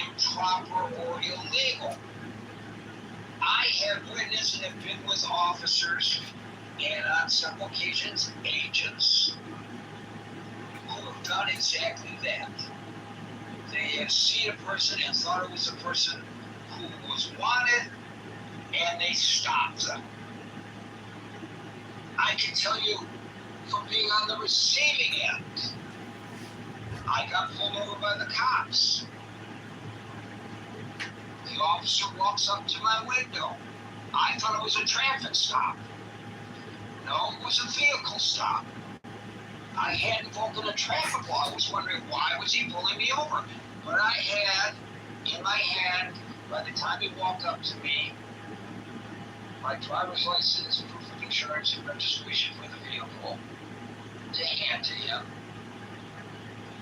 improper or illegal. I have witnessed and have been with officers and on several occasions agents who have done exactly that. They have seen a person and thought it was a person who was wanted, and they stopped them. I can tell you from being on the receiving end, I got pulled over by the cops. The officer walks up to my window. I thought it was a traffic stop. No, it was a vehicle stop. I hadn't broken a traffic law. I was wondering why was he pulling me over. But I had in my hand, by the time he walked up to me, my driver's license, proof of insurance, and registration for the vehicle to hand to him.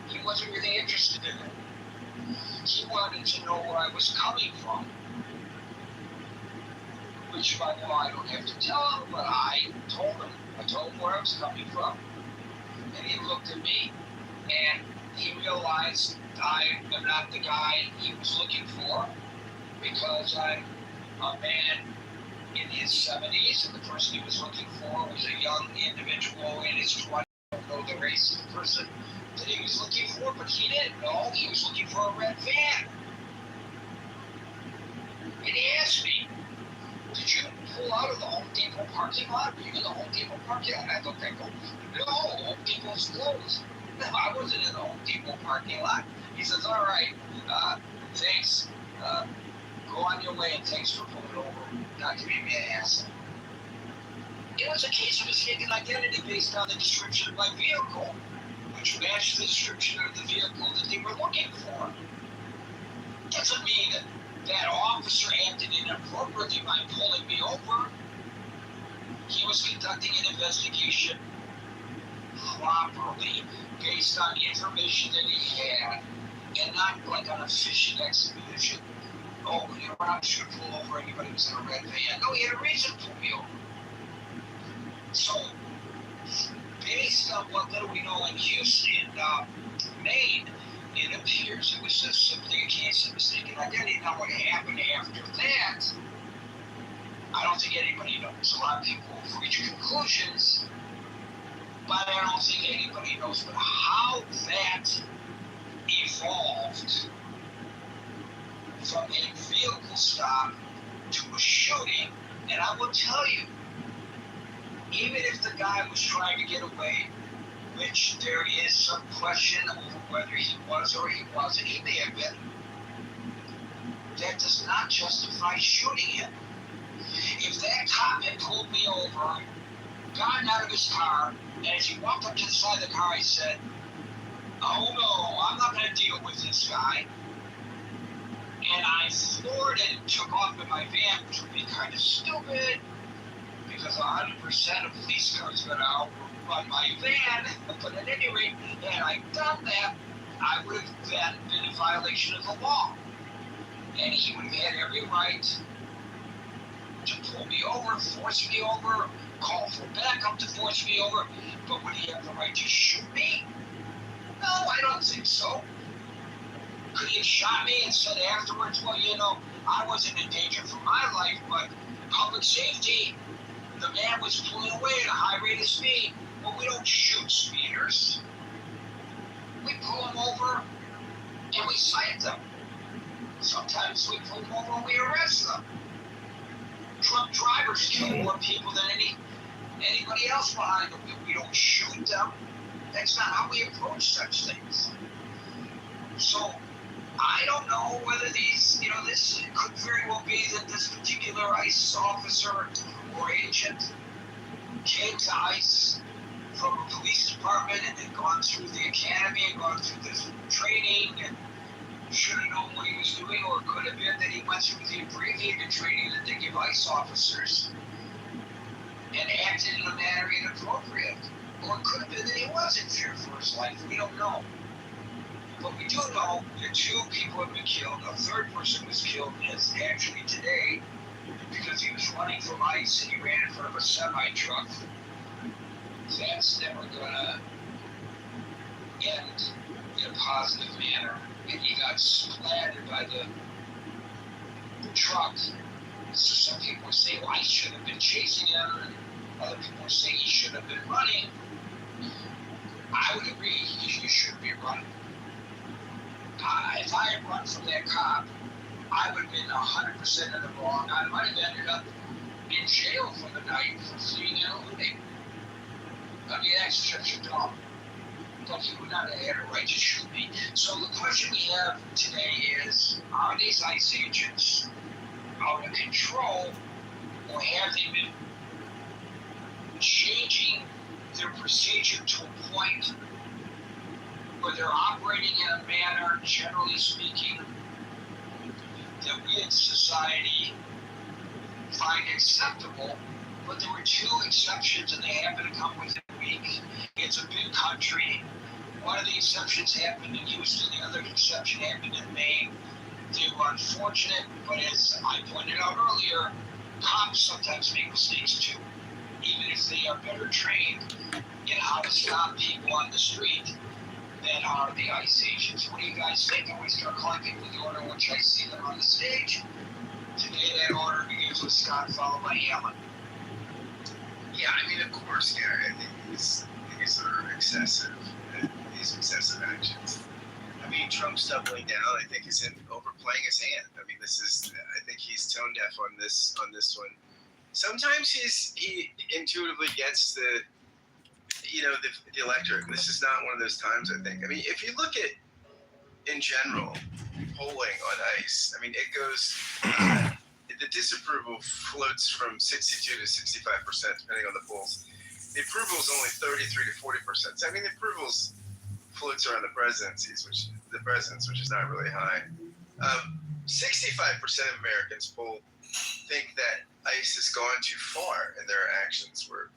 He wasn't really interested in it. He wanted to know where I was coming from, which by law I don't have to tell him, but I told him. I told him where I was coming from. And he looked at me, and he realized I am not the guy he was looking for, because I'm a man in his 70s, and the person he was looking for was a young individual in his 20s. I don't know the race of the person that he was looking for, but he didn't know. He was looking for a red van. And he asked me, did you pull out of the Home Depot parking lot? Were you in the Home Depot parking lot? I looked and go, no, Home Depot's closed. No, I wasn't in the Home Depot parking lot. He says, all right, thanks. Go on your way, and thanks for pulling over. Not giving me an asshole. It was a case of mistaken identity based on the description of my vehicle, which matched the description of the vehicle that they were looking for. Doesn't mean that that officer acted inappropriately by pulling me over. He was conducting an investigation properly based on information that he had, and not like on a fishing expedition. Oh, you know, we're not just going to pull over anybody who's in a red van. No, he had a reason to pull me over. So, based on what little we know in Houston, Maine, it appears it was just simply a case of mistaken identity. Now, what happened after that, I don't think anybody knows. A lot of people reach conclusions, but I don't think anybody knows. But how that evolved from a vehicle stop to a shooting, and I will tell you, even if the guy was trying to get away, which there is some question over whether he was or he wasn't, he may have been, that does not justify shooting him. If that cop had pulled me over, gotten out of his car, and as he walked up to the side of the car, he said, oh no, I'm not going to deal with this guy, and I floored it and took off in my van, which would be kind of stupid, because 100% of police cars are going to outrun my van. But at any rate, had I done that, I would have then been in violation of the law. And he would have had every right to pull me over, force me over, call for backup to force me over. But would he have the right to shoot me? No, I don't think so. Could he have shot me and said afterwards, well, you know, I wasn't in danger for my life, but public safety, the man was pulling away at a high rate of speed. Well, we don't shoot speeders. We pull them over and we cite them. Sometimes we pull them over and we arrest them. Truck drivers kill more people than anybody else behind them. We don't shoot them. That's not how we approach such things. So, I don't know whether these, you know, this could very well be that this particular ICE officer or agent came to ICE from a police department and had gone through the academy and gone through this training and should have known what he was doing, or it could have been that he went through the abbreviated training that they give ICE officers and acted in a manner inappropriate. Or it could have been that he was in fear for his life. We don't know. But we do know that 2 people have been killed. A third person was killed as actually today because he was running from ICE and he ran in front of a semi-truck. That's never going to end in a positive manner. and he got splattered by the truck. So some people say, well, I should have been chasing him, and other people say he should have been running. I would agree, he should be running. If I had run from that cop, I would have been 100% in the wrong. I might have ended up in jail for the night for fleeing and eluding. I mean, that's such a dumb. But he would not have had a right to shoot me. So the question we have today is, are these ICE agents out of control, or have they been changing their procedure to a point where they're operating in a manner, generally speaking, that we in society find acceptable? But there were two exceptions, and they happen to come within a week. It's a big country. One of the exceptions happened in Houston, the other exception happened in Maine. They were unfortunate, but as I pointed out earlier, cops sometimes make mistakes too, even if they are better trained in how to stop people on the street than are the ICE agents. What do you guys think? And we start collecting with the order in which I see them on the stage. Today that order begins with Scott, followed by Alan. Yeah, I mean, of course, Gary, I think these are excessive. These excessive actions. I mean, Trump's doubling down. I think he's overplaying his hand. I mean, I think he's tone deaf on this one. Sometimes he intuitively gets the electorate. This is not one of those times, I think. I mean, if you look at, in general, polling on ICE, I mean, it goes, the disapproval floats from 62 to 65%, depending on the polls. The approval is only 33 to 40%. So, I mean, the approvals floats around the presidents, which is not really high. 65% of Americans polled think that ICE has gone too far in their actions where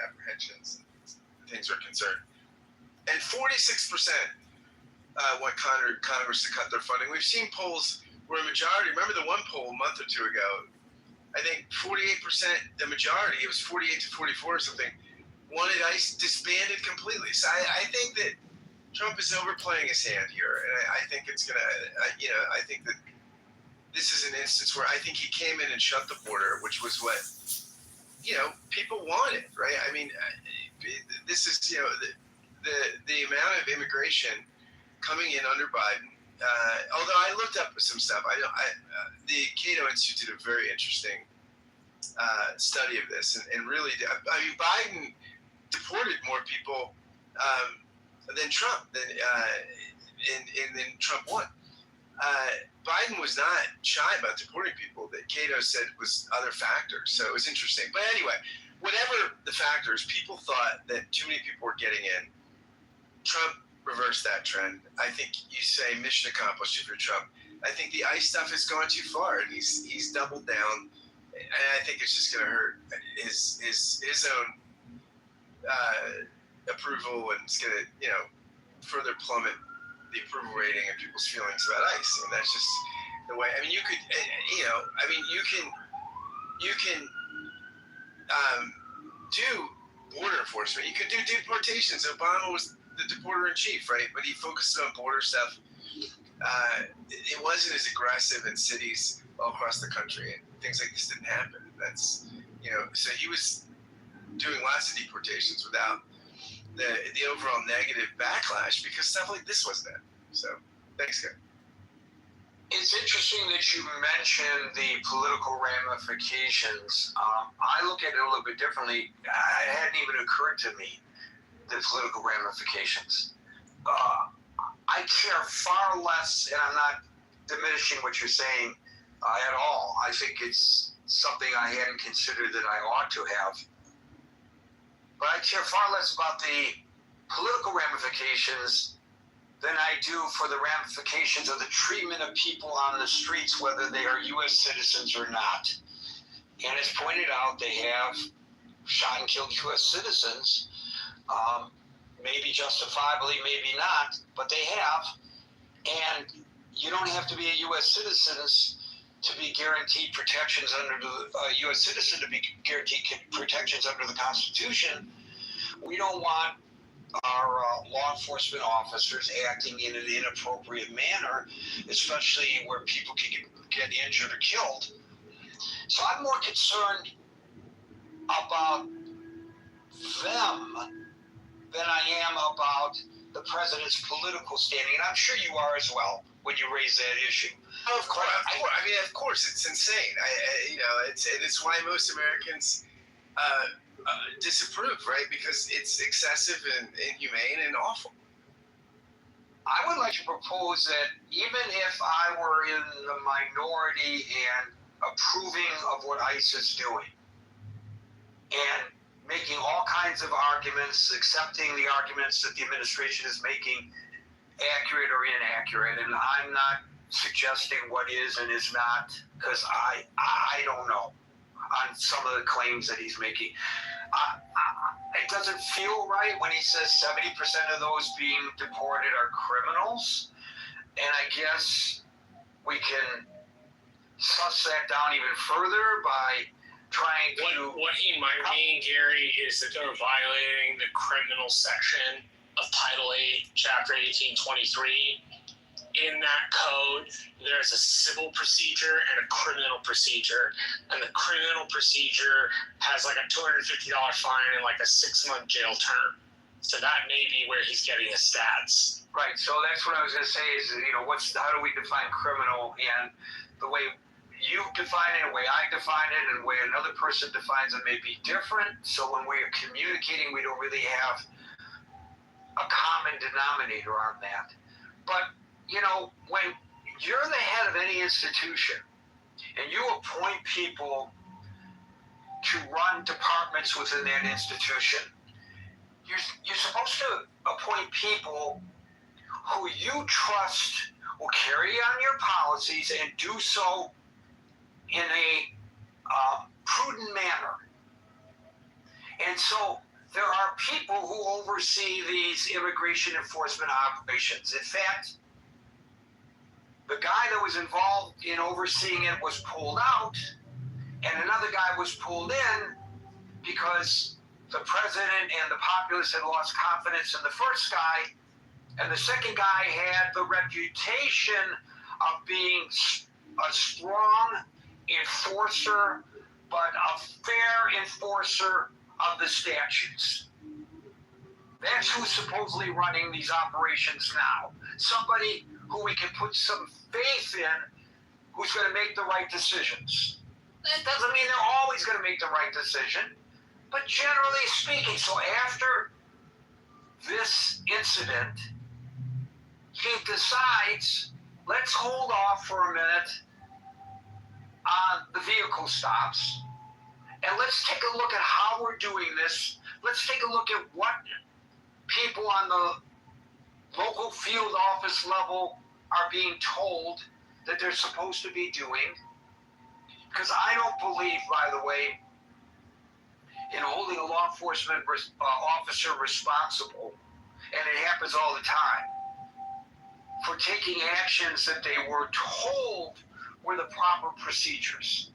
apprehensions and things are concerned. And 46% want Congress to cut their funding. We've seen polls where a majority, remember the one poll a month or two ago, I think 48%, the majority, it was 48 to 44 or something, wanted ICE disbanded completely. So I think that Trump is overplaying his hand here, and I think it's going to, I think that this is an instance where I think he came in and shut the border, which was what, people wanted, right? I mean, this is, the amount of immigration coming in under Biden. Although I looked up some stuff, the Cato Institute did a very interesting study of this, and really, I mean, Biden deported more people than Trump, and then Trump won. Biden was not shy about deporting people. That Cato said was other factors, so it was interesting. But anyway, whatever the factors, people thought that too many people were getting in. Trump reversed that trend. I think you say mission accomplished if you're Trump. I think the ICE stuff has gone too far, and he's doubled down, and I think it's just going to hurt his own approval, and it's going to further plummet the approval rating and people's feelings about ICE. And that's just the way. I mean, you could, you can do border enforcement. You could do deportations. Obama was the deporter in chief, right? But he focused on border stuff. It wasn't as aggressive in cities all across the country, and things like this didn't happen. That's, so he was doing lots of deportations without the overall negative backlash, because stuff like this wasn't it. So, thanks, guys. It's interesting that you mentioned the political ramifications. I look at it a little bit differently. It hadn't even occurred to me, the political ramifications. I care far less, and I'm not diminishing what you're saying at all. I think it's something I hadn't considered that I ought to have. But I care far less about the political ramifications than I do for the ramifications of the treatment of people on the streets, whether they are U.S. citizens or not. And as pointed out, they have shot and killed U.S. citizens, maybe justifiably, maybe not, but they have. And you don't have to be a U.S. citizen to be guaranteed protections under the U.S. citizen to be guaranteed protections under the Constitution. We don't want our law enforcement officers acting in an inappropriate manner, especially where people can get injured or killed. So I'm more concerned about them than I am about the president's political standing, and I'm sure you are as well when you raise that issue. Of course, of course, it's insane. It's why most Americans disapprove, right? Because it's excessive and inhumane and awful. I would like to propose that even if I were in the minority and approving of what ICE is doing, and making all kinds of arguments, accepting the arguments that the administration is making, accurate or inaccurate, and I'm not suggesting what is and is not, because I don't know on some of the claims that he's making. It doesn't feel right when he says 70% of those being deported are criminals, and I guess we can suss that down even further by trying to... What he might mean, Gary, is that they're violating the criminal section of Title 8, Chapter 1823. In that code, there's a civil procedure and a criminal procedure. And the criminal procedure has like a $250 fine and like a 6-month jail term. So that may be where he's getting his stats. Right, so that's what I was going to say is, how do we define criminal? And the way you define it, the way I define it, and the way another person defines it may be different. So when we're communicating, we don't really have a common denominator on that. But, when you're the head of any institution and you appoint people to run departments within that institution, you're supposed to appoint people who you trust will carry on your policies and do so in a prudent manner. And so there are people who oversee these immigration enforcement operations. In fact, the guy that was involved in overseeing it was pulled out, and another guy was pulled in because the president and the populace had lost confidence in the first guy, and the second guy had the reputation of being a strong enforcer, but a fair enforcer of the statutes. That's who's supposedly running these operations now. Somebody who we can put some faith in, who's going to make the right decisions. That doesn't mean they're always going to make the right decision, but generally speaking. So after this incident, he decides, let's hold off for a minute on the vehicle stops, and let's take a look at how we're doing this. Let's take a look at what people on the local field office level are being told that they're supposed to be doing. Because I don't believe, by the way, in holding a law enforcement officer responsible, and it happens all the time, for taking actions that they were told were the proper procedures.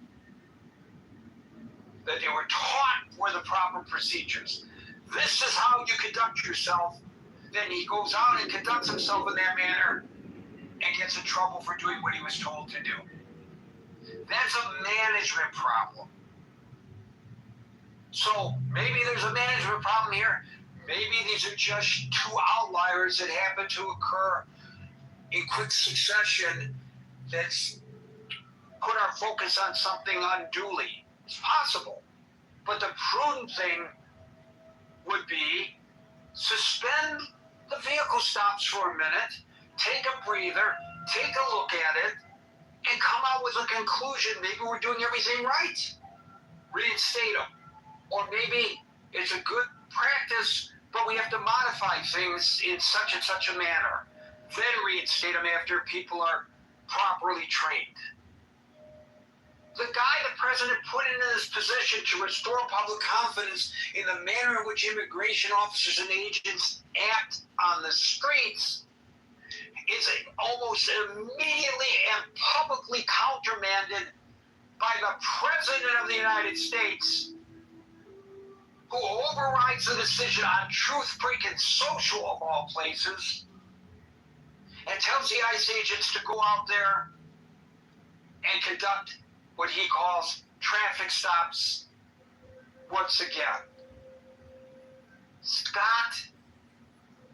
That they were taught were the proper procedures. This is how you conduct yourself. Then he goes out and conducts himself in that manner and gets in trouble for doing what he was told to do. That's a management problem. So maybe there's a management problem here. Maybe these are just two outliers that happen to occur in quick succession that's put our focus on something unduly. It's possible. But the prudent thing would be suspend the vehicle stops for a minute, take a breather, take a look at it, and come out with a conclusion. Maybe we're doing everything right. Reinstate them. Or maybe it's a good practice, but we have to modify things in such and such a manner. Then reinstate them after people are properly trained. The guy the president put into this position to restore public confidence in the manner in which immigration officers and agents act on the streets is almost immediately and publicly countermanded by the President of the United States, who overrides the decision on Truth Freaking Social of all places, and tells the ICE agents to go out there and conduct what he calls traffic stops once again. Scott,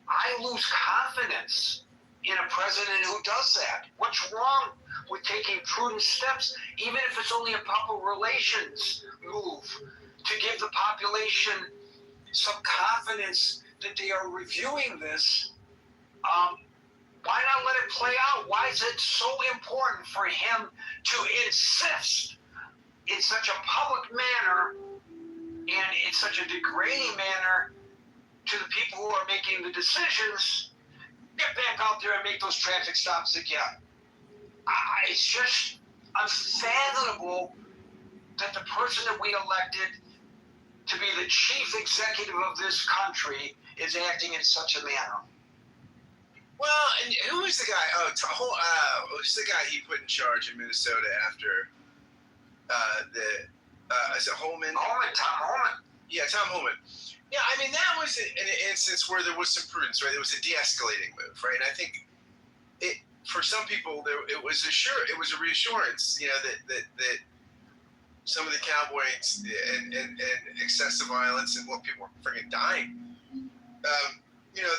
I lose confidence in a president who does that. What's wrong with taking prudent steps, even if it's only a public relations move, to give the population some confidence that they are reviewing this? Why not let it play out? Why is it so important for him to insist in such a public manner and in such a degrading manner to the people who are making the decisions? Get back out there and make those traffic stops again. It's just unfathomable that the person that we elected to be the chief executive of this country is acting in such a manner. Well, and who was the guy? Who's the guy he put in charge in Minnesota after is it Holman? Tom Holman. Yeah, Tom Holman. Yeah, I mean, that was an instance where there was some prudence, right? It was a de-escalating move, right? And I think for some people, it was a reassurance, you know, that some of the cowboys and excessive violence and what people were freaking dying, you know,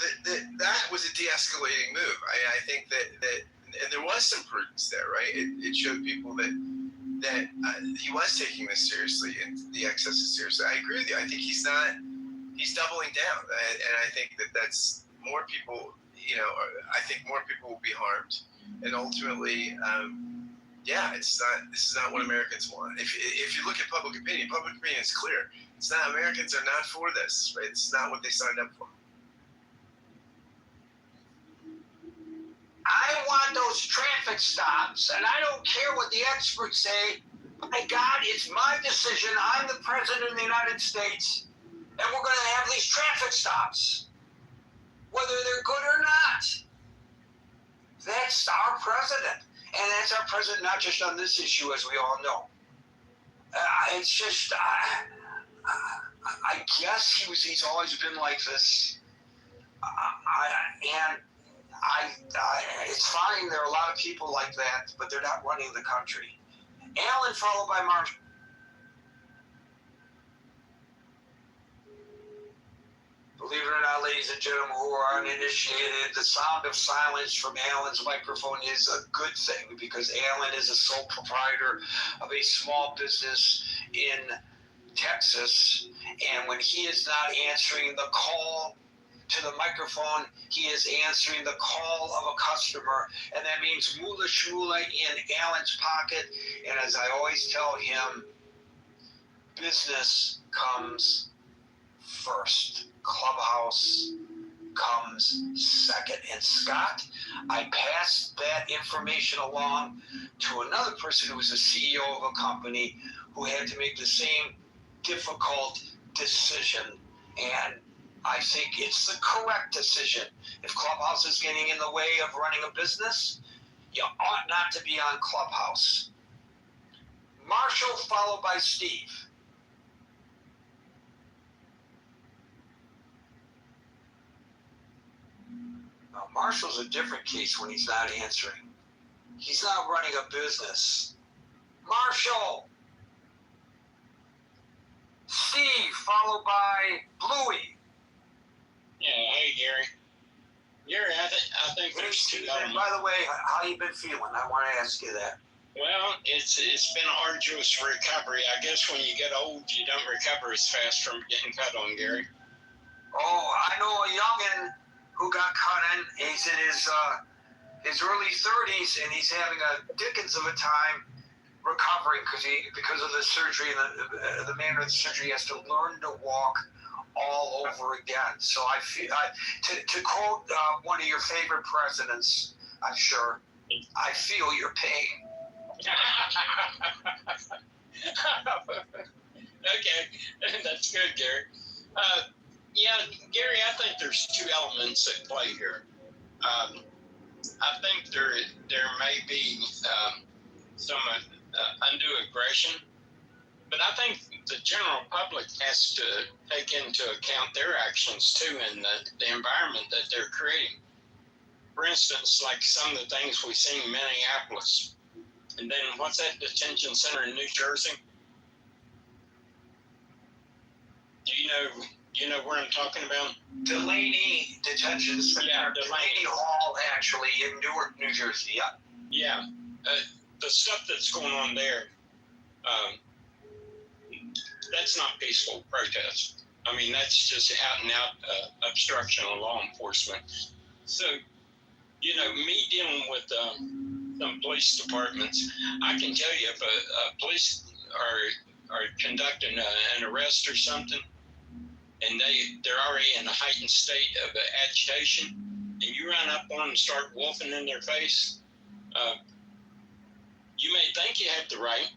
that was a de-escalating move. I think that and there was some prudence there, right? It showed people that he was taking this seriously and the excesses seriously. I agree with you. I think he's doubling down, and I think that's more people. You know, I think more people will be harmed, and ultimately, this is not what Americans want. If you look at public opinion is clear. It's not. Americans are not for this. Right? It's not what they signed up for. I want those traffic stops, and I don't care what the experts say. My God, it's my decision. I'm the president of the United States, and we're going to have these traffic stops, whether they're good or not. That's our president, and that's our president not just on this issue, as we all know. It's just, I guess he's always been like this, it's fine. There are a lot of people like that, but they're not running the country. Alan, followed by Marshall. Believe it or not, ladies and gentlemen who are uninitiated, the sound of silence from Alan's microphone is a good thing, because Alan is a sole proprietor of a small business in Texas, and when he is not answering the call to the microphone, he is answering the call of a customer, and that means moolah shmoolah in Alan's pocket. And as I always tell him, business comes first. Clubhouse comes second. And Scott, I passed that information along to another person who was a CEO of a company who had to make the same difficult decision, and I think it's the correct decision. If Clubhouse is getting in the way of running a business, you ought not to be on Clubhouse. Marshall, followed by Steve. Now, Marshall's a different case when he's not answering. He's not running a business. Marshall! Steve, followed by Bluey. Yeah, hey Gary. Gary, I think there's two elements. By the way, how you been feeling? I want to ask you that. Well, it's been an arduous recovery. I guess when you get old, you don't recover as fast from getting cut on, Gary. Oh, I know a youngin' who got cut in. He's in his early 30s, and he's having a dickens of a time recovering because of the surgery and the manner of the surgery. He has to learn to walk all over again. So I feel, to quote one of your favorite presidents, I'm sure, I feel your pain. Okay, that's good, Gary. Yeah, Gary, I think there's two elements at play here. I think there may be some undue aggression, but I think the general public has to take into account their actions too and the environment that they're creating. For instance, like some of the things we see in Minneapolis. And then what's that detention center in New Jersey? Do you know where I'm talking about? Delaney Detention Center. Yeah, Delaney Hall, actually, in Newark, New Jersey. Yeah. Yeah. The stuff that's going on there, that's not peaceful protest. I mean, that's just out and out obstruction of law enforcement. So, me dealing with some police departments, I can tell you if a police are conducting an arrest or something, and they're already in a heightened state of agitation, and you run up on them and start wolfing in their face, you may think you have the right,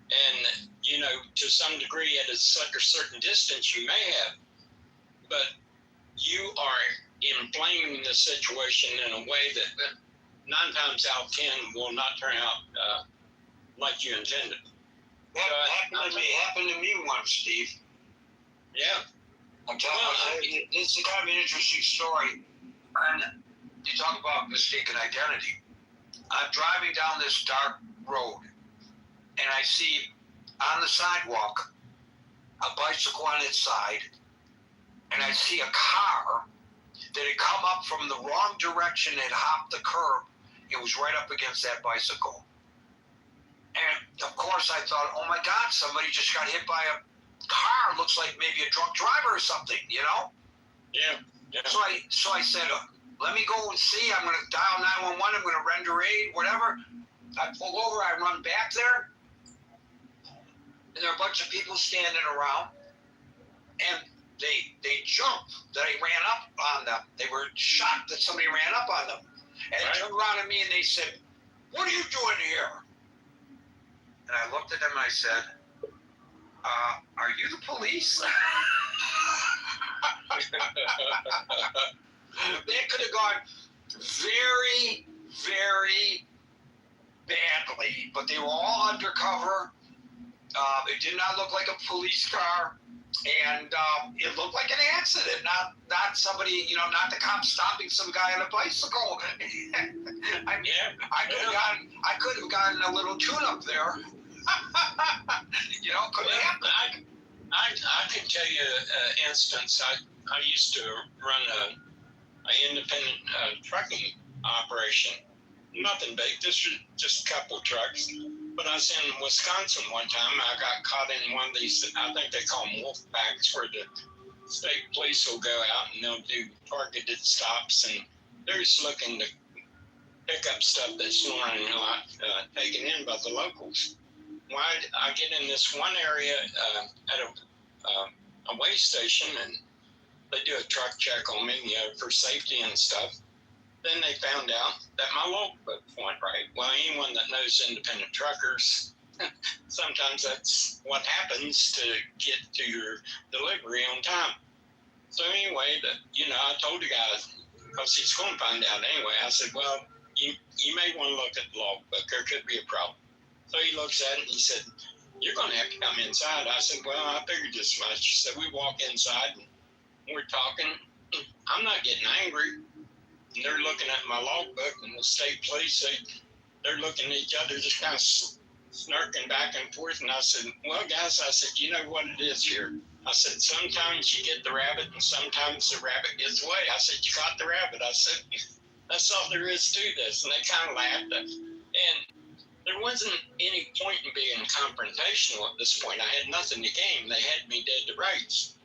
and to some degree at a certain distance you may have, but you are inflaming the situation in a way that 9 times out of 10 will not turn out like you intended. That happened to me once, Steve. Yeah. I'm telling you, it's kind of an interesting story. And you talk about mistaken identity. I'm driving down this dark road, and I see on the sidewalk a bicycle on its side, and I see a car that had come up from the wrong direction and hopped the curb. It was right up against that bicycle. And of course I thought, oh my God, somebody just got hit by a car. Looks like maybe a drunk driver or something, Yeah. So I said, let me go and see. I'm going to dial 911. I'm going to render aid, whatever. I pull over. I run back there. And there are a bunch of people standing around. And they jumped that I ran up on them. They were shocked that somebody ran up on them. And they turned around at me and they said, what are you doing here? And I looked at them and I said, are you the police? That could have gone very, very badly, but they were all undercover. It did not look like a police car, and it looked like an accident, not somebody, not the cops stopping some guy on a bicycle. I mean, I could have gotten a little tune-up there. Could happen. I can tell you an instance. I used to run an independent trucking operation. Nothing big, just a couple trucks. But I was in Wisconsin one time. I got caught in one of these, I think they call them wolf packs, where the state police will go out and they'll do targeted stops, and they're just looking to pick up stuff that's normally not taken in by the locals. Well, I get in this one area at a weigh station, and they do a truck check on me for safety and stuff. Then they found out that my logbook wasn't right. Well, anyone that knows independent truckers, sometimes that's what happens to get to your delivery on time. So anyway, I told the guy, because he's going to find out anyway, I said, well, you may want to look at the logbook. There could be a problem. So he looks at it and he said, you're going to have to come inside. I said, well, I figured as much. So we walk inside and we're talking. I'm not getting angry. And they're looking at my logbook, and the state police, they're looking at each other, just kind of snarking back and forth. And I said, well, guys, I said, you know what it is here? I said, sometimes you get the rabbit and sometimes the rabbit gets away. I said, you caught the rabbit. I said, that's all there is to this. And they kind of laughed. And there wasn't any point in being confrontational at this point. I had nothing to gain. They had me dead to rights.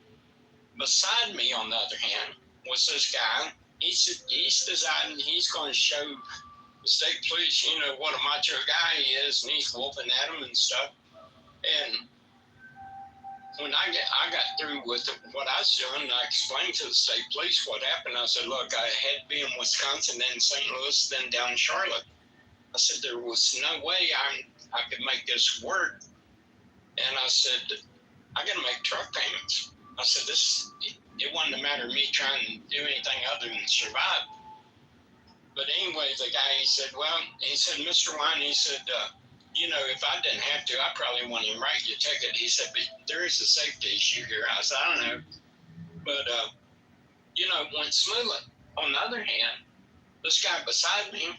Beside me, on the other hand, was this guy. He's deciding he's going to show the state police, what a macho guy he is, and he's wolfing at them and stuff. And when I got through with what I was doing, I explained to the state police what happened. I said, look, I had to be in Wisconsin, then St. Louis, then down in Charlotte. I said, there was no way I could make this work. And I said, I got to make truck payments. I said, it wasn't a matter of me trying to do anything other than survive. But anyway, the guy, he said, Mr. Wine, he said, if I didn't have to, I probably wouldn't even write you a ticket. He said, but there is a safety issue here. I said, I don't know. But, it went smoothly. On the other hand, this guy beside me,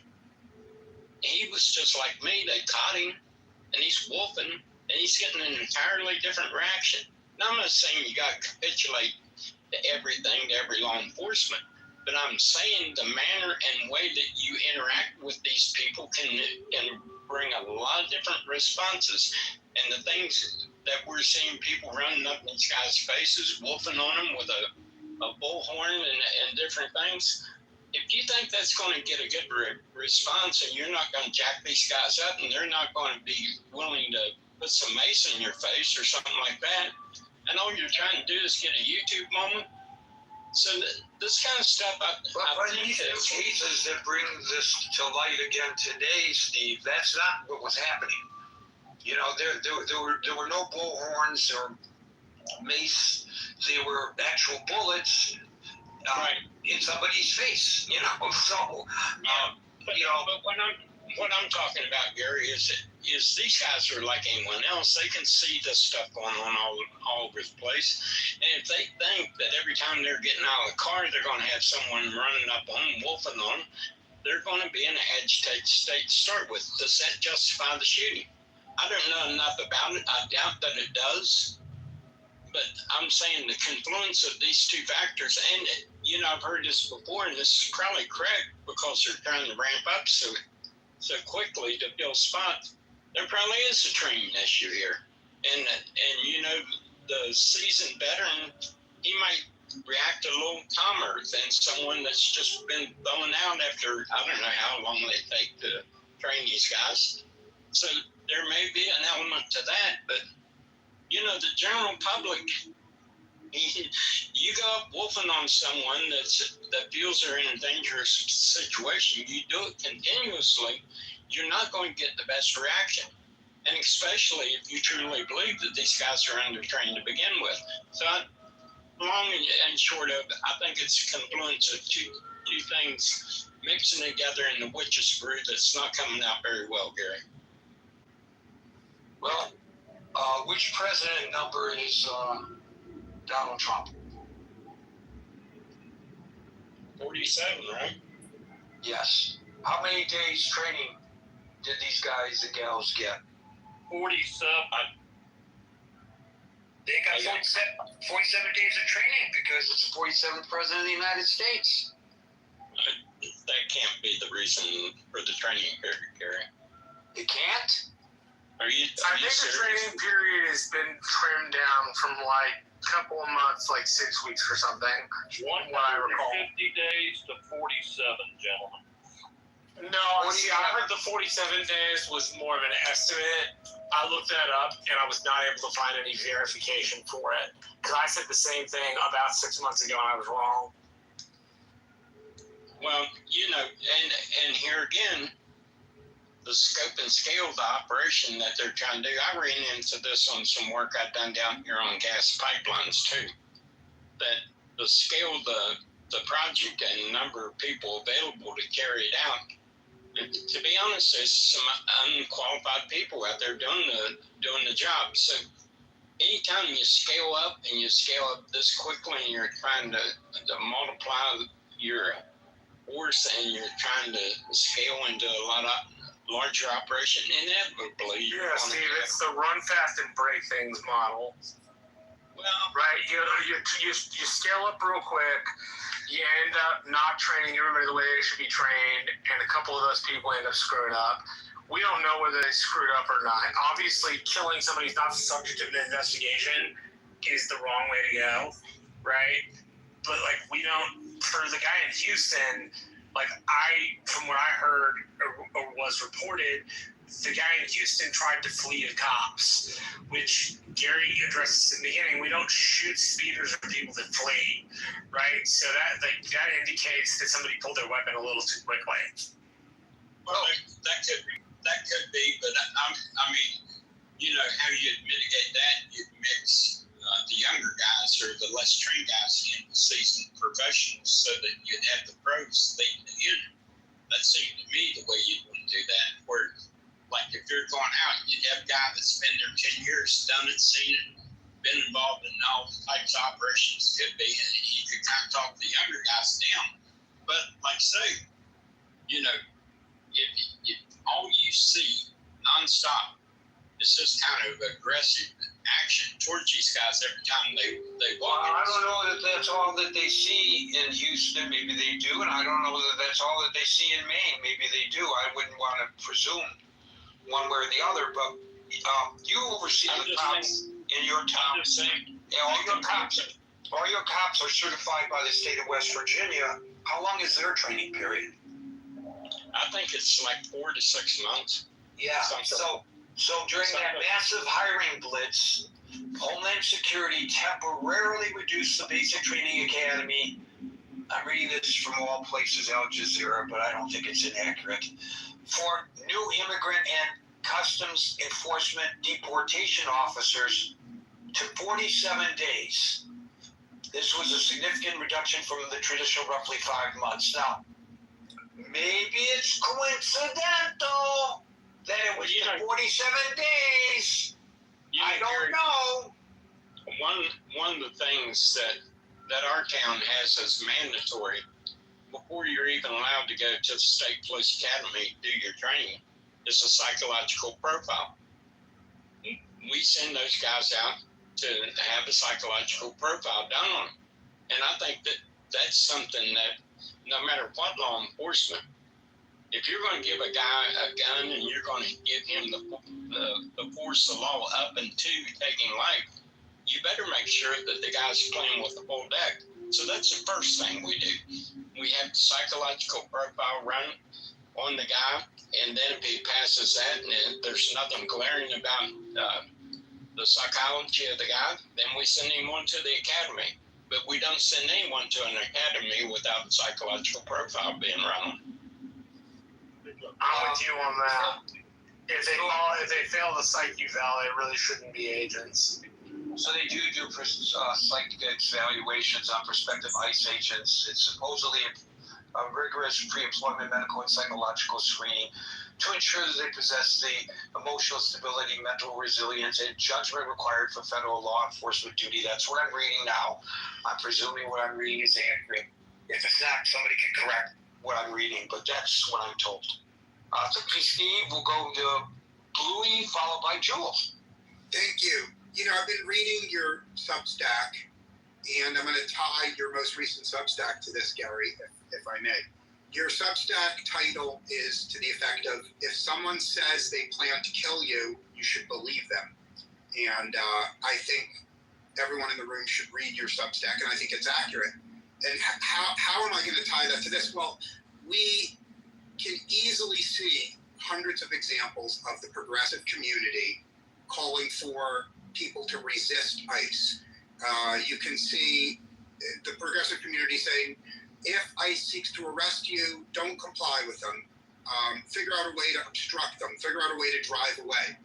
he was just like me. They caught him, and he's wolfing, and he's getting an entirely different reaction. Now, I'm not saying you got to capitulate to everything, to every law enforcement, but I'm saying the manner and way that you interact with these people can bring a lot of different responses. And the things that we're seeing, people running up in these guys' faces, wolfing on them with a bullhorn and different things. If you think that's going to get a good response and you're not going to jack these guys up and they're not going to be willing to put some mace in your face or something like that, and all you're trying to do is get a YouTube moment. So this kind of stuff, I in these cases that bring this to light again today, Steve, that's not what was happening. There were no bullhorns or mace. There were actual bullets in somebody's face. So but what I'm talking about, Gary, is these guys are like anyone else. They can see this stuff going on all over the place. And if they think that every time they're getting out of the car, they're going to have someone running up on them, wolfing on them, they're going to be in an agitated state to start with. Does that justify the shooting? I don't know enough about it. I doubt that it does. But I'm saying the confluence of these two factors, and I've heard this before, and this is probably correct because they're trying to ramp up so quickly to fill spots. There probably is a training issue here, and the seasoned veteran, he might react a little calmer than someone that's just been thrown out after I don't know how long they take to train these guys. So there may be an element to that, but the general public, you go up wolfing on someone that feels they're in a dangerous situation, you do it continuously, you're not going to get the best reaction. And especially if you truly believe that these guys are undertrained to begin with. So long and short of, I think it's a confluence of two things mixing together in the witch's brew that's not coming out very well, Gary. Well, which president number is Donald Trump? 47, right? Yes. How many days training did these guys and gals get? 47. They got 47 days of training because it's the 47th president of the United States. That can't be the reason for the training period, Gary. It can't? I think the training period has been trimmed down from like a couple of months, like 6 weeks or something. 150 days to 47, gentlemen. No, see, I heard the 47 days was more of an estimate. I looked that up and I was not able to find any verification for it. Because I said the same thing about 6 months ago and I was wrong. Well, and here again, the scope and scale of the operation that they're trying to do. I ran into this on some work I've done down here on gas pipelines too. That the scale of the project and the number of people available to carry it out. To be honest, there's some unqualified people out there doing the job. So anytime you scale up and you scale up this quickly and you're trying to multiply your force and you're trying to scale into a lot of larger operation, inevitably Yeah, Steve, it's the run fast and break things model. Well, right, you scale up real quick, you end up not training everybody the way they should be trained, and a couple of those people end up screwing up. We don't know whether they screwed up or not. Obviously, killing somebody who's not subject to an investigation is the wrong way to go, right? But we don't, for the guy in Houston, from what I heard or was reported, the guy in Houston tried to flee the cops, which Gary addressed in the beginning. We don't shoot speeders or people that flee, right? So that indicates that somebody pulled their weapon a little too quickly. Well, that could be, but I mean, how you'd mitigate that, you'd mix the younger guys or the less trained guys in with seasoned professionals so that you'd have the pros leading the unit. That seemed to me the way you'd want to do that, where like if you're going out, you'd have a guy that's been there 10 years, done it, seen it, been involved in all types of operations could be, and he could kind of talk the younger guys down. But like I say, you know, if all you see nonstop is just kind of aggressive action towards these guys every time they walk. Well, I don't know that that's all that they see in Houston. Maybe they do, and I don't know that that's all that they see in Maine. Maybe they do. I wouldn't want to presume one way or the other, but you oversee the cops in your town. Yeah, all your cops are certified by the state of West Virginia. How long is their training period? I think it's like 4 to 6 months. Yeah. So during that massive hiring blitz, Homeland Security temporarily reduced the basic training academy. I'm reading this from all places, Al Jazeera, but I don't think it's inaccurate. For new immigrant and customs enforcement deportation officers to 47 days. This was a significant reduction from the traditional roughly 5 months. Now, maybe it's coincidental that it was 47 days. I don't know. One of the things that our town has as mandatory, before you're even allowed to go to the State Police Academy to do your training, is a psychological profile. We send those guys out to have a psychological profile done on them. And I think that that's something that no matter what law enforcement, if you're going to give a guy a gun and you're going to give him the force of law up into taking life, you better make sure that the guy's playing with the full deck. So that's the first thing we do. We have the psychological profile run on the guy, and then if he passes that and there's nothing glaring about the psychology of the guy, then we send him on to the academy. But we don't send anyone to an academy without a psychological profile being run on. I'm with you on that. If they fail the psych eval, they really shouldn't be agents. So they do psych evaluations on prospective ICE agents. It's supposedly a rigorous pre-employment medical and psychological screening to ensure that they possess the emotional stability, mental resilience, and judgment required for federal law enforcement duty. That's what I'm reading now. I'm presuming what I'm reading is accurate. If it's not, somebody can correct what I'm reading, but that's what I'm told. So Steve, we'll go to Bluey, followed by Jules. Thank you. You know, I've been reading your Substack, and I'm going to tie your most recent Substack to this, Gary, if I may. Your Substack title is to the effect of, if someone says they plan to kill you, you should believe them. And I think everyone in the room should read your Substack, and I think it's accurate. And how am I going to tie that to this? Well, we can easily see hundreds of examples of the progressive community calling for people to resist ICE. You can see the progressive community saying, if ICE seeks to arrest you, don't comply with them. Figure out a way to obstruct them. Figure out a way to drive away.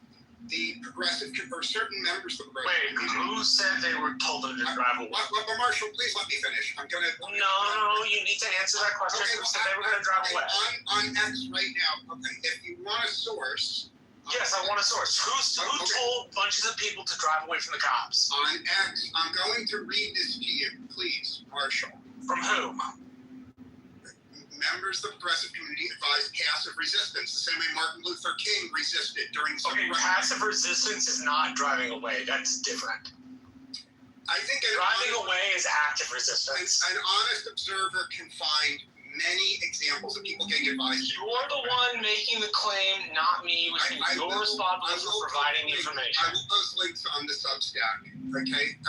The progressive, or certain members of the progressive community. Who said they were told to drive away? Marshall, please let me finish. I'm gonna. No, you need to answer that question. Okay, Who said they were going to drive away? On X right now. Okay, if you want a source. Yes, I want a source. Who told bunches of people to drive away from the cops? On X, I'm going to read this to you, please, Marshall. From whom? Members of the progressive community advise passive resistance, the same way Martin Luther King resisted during civil rights. Passive resistance is not driving away. That's different. I think driving away is active resistance. An honest observer can find many examples of people getting advised. You're the one making the claim, not me, which means you're responsible for providing information. I will post links on the Substack, okay?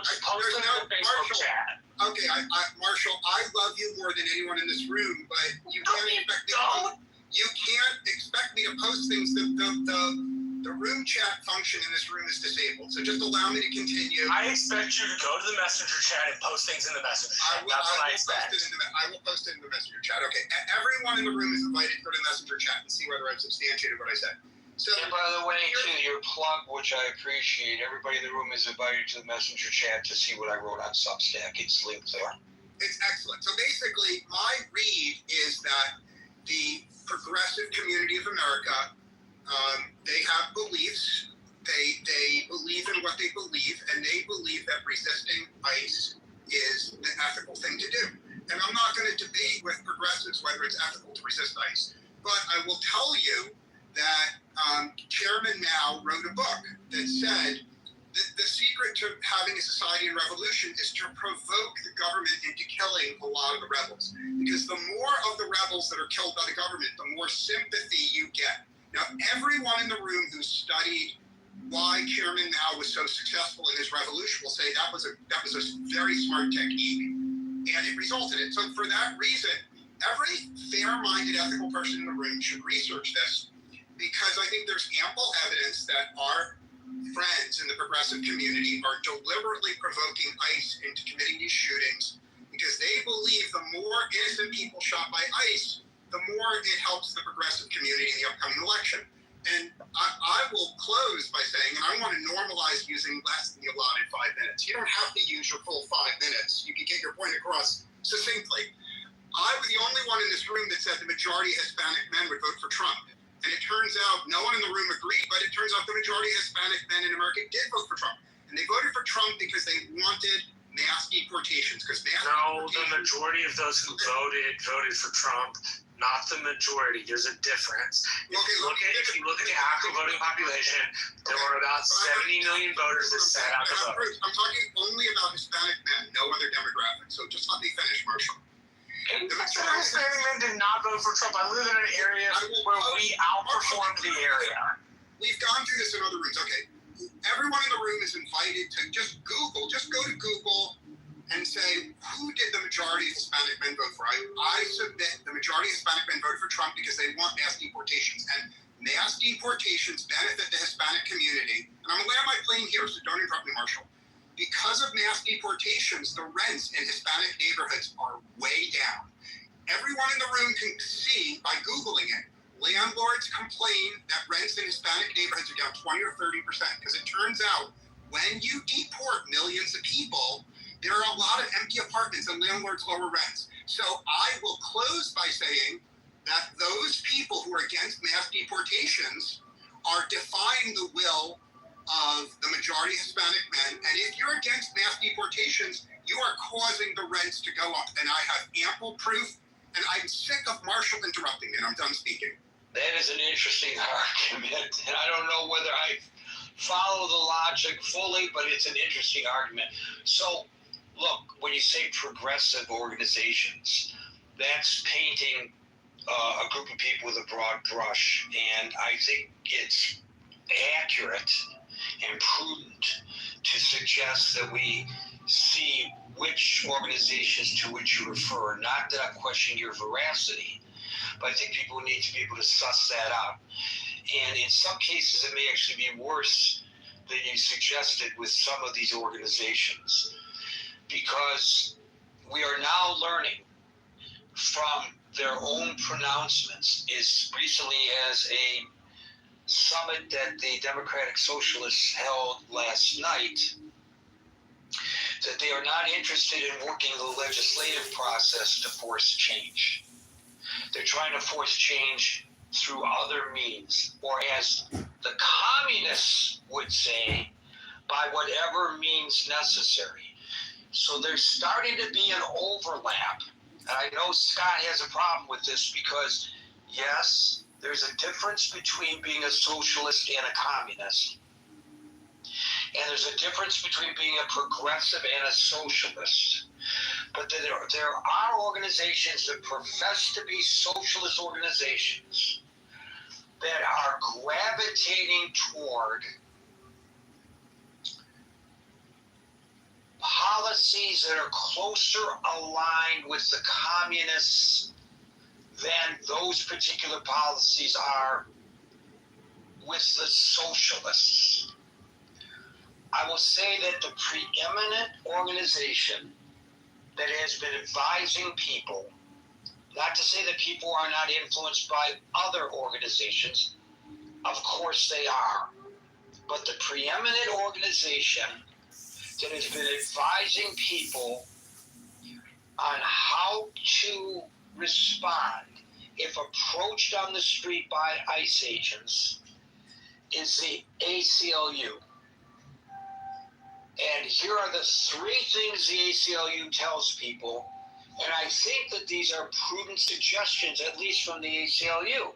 Just post them in the Facebook chat. Okay, Marshall, I love you more than anyone in this room, but you can't expect me to post things. The room chat function in this room is disabled, so just allow me to continue. I expect you to go to the messenger chat and post things in the messenger chat. That's what I expect. I will post it in the messenger chat. Okay, everyone in the room is invited to go to the messenger chat and see whether I've substantiated what I said. So, and by the way, to your plug, which I appreciate, everybody in the room is invited to the messenger chat to see what I wrote on Substack. It's linked there. It's excellent. So basically, my read is that the progressive community of America they have beliefs. They believe in what they believe, and they believe that resisting ICE is the ethical thing to do. And I'm not going to debate with progressives whether it's ethical to resist ICE, but I will tell you that Chairman Mao wrote a book that said that the secret to having a society in revolution is to provoke the government into killing a lot of the rebels. Because the more of the rebels that are killed by the government, the more sympathy you get. Now, everyone in the room who studied why Chairman Mao was so successful in his revolution will say that was a very smart technique, and it resulted in it. So for that reason, every fair-minded, ethical person in the room should research this, because I think there's ample evidence that our friends in the progressive community are deliberately provoking ICE into committing these shootings, because they believe the more innocent people shot by ICE, the more it helps the progressive community in the upcoming election. And I will close by saying, and I want to normalize using less than the allotted 5 minutes. You don't have to use your full 5 minutes. You can get your point across succinctly. I was the only one in this room that said the majority of Hispanic men would vote for Trump. And it turns out no one in the room agreed, but it turns out the majority of Hispanic men in America did vote for Trump. And they voted for Trump because they wanted mass deportations. The majority of those who voted for Trump. Not the majority. There's a difference. If you look at the active voting population, there were about 70 million voters that sat out the vote. I'm talking only about Hispanic men, no other demographic. So just let me finish, Marshall. Hispanic men did not vote for Trump. I live in an area where we outperformed the area. We've gone through this in other rooms. Okay. Everyone in the room is invited to just go to Google and say, who did the majority of Hispanic men vote for? I submit the majority of Hispanic men voted for Trump because they want mass deportations. And mass deportations benefit the Hispanic community. And I'm going to land my plane here, so don't interrupt me, Marshall. Because of mass deportations, the rents in Hispanic neighborhoods are way down. Everyone in the room can see by Googling it. Landlords complain that rents in Hispanic neighborhoods are down 20 or 30%, because it turns out when you deport millions of people, there are a lot of empty apartments and landlords lower rents. So I will close by saying that those people who are against mass deportations are defying the will of the majority of Hispanic men. And if you're against mass deportations, you are causing the rents to go up. And I have ample proof. And I'm sick of Marshall interrupting me, and I'm done speaking. That is an interesting argument, and I don't know whether I follow the logic fully, but it's an interesting argument. So, look, when you say progressive organizations, that's painting a group of people with a broad brush, and I think it's accurate and prudent to suggest that we see which organizations to which you refer. Not that I'm questioning your veracity, but I think people need to be able to suss that out. And in some cases, it may actually be worse than you suggested with some of these organizations, because we are now learning from their own pronouncements as recently as a summit that the Democratic Socialists held last night, that they are not interested in working the legislative process to force change. They're trying to force change through other means, or as the communists would say, by whatever means necessary. So there's starting to be an overlap. And I know Scott has a problem with this because, yes, there's a difference between being a socialist and a communist. And there's a difference between being a progressive and a socialist. But there are organizations that profess to be socialist organizations that are gravitating toward policies that are closer aligned with the communists than those particular policies are with the socialists. I will say that the preeminent organization that has been advising people, not to say that people are not influenced by other organizations, of course they are, but the preeminent organization that has been advising people on how to respond if approached on the street by ICE agents is the ACLU. And here are the 3 things the ACLU tells people, and I think that these are prudent suggestions, at least from the ACLU.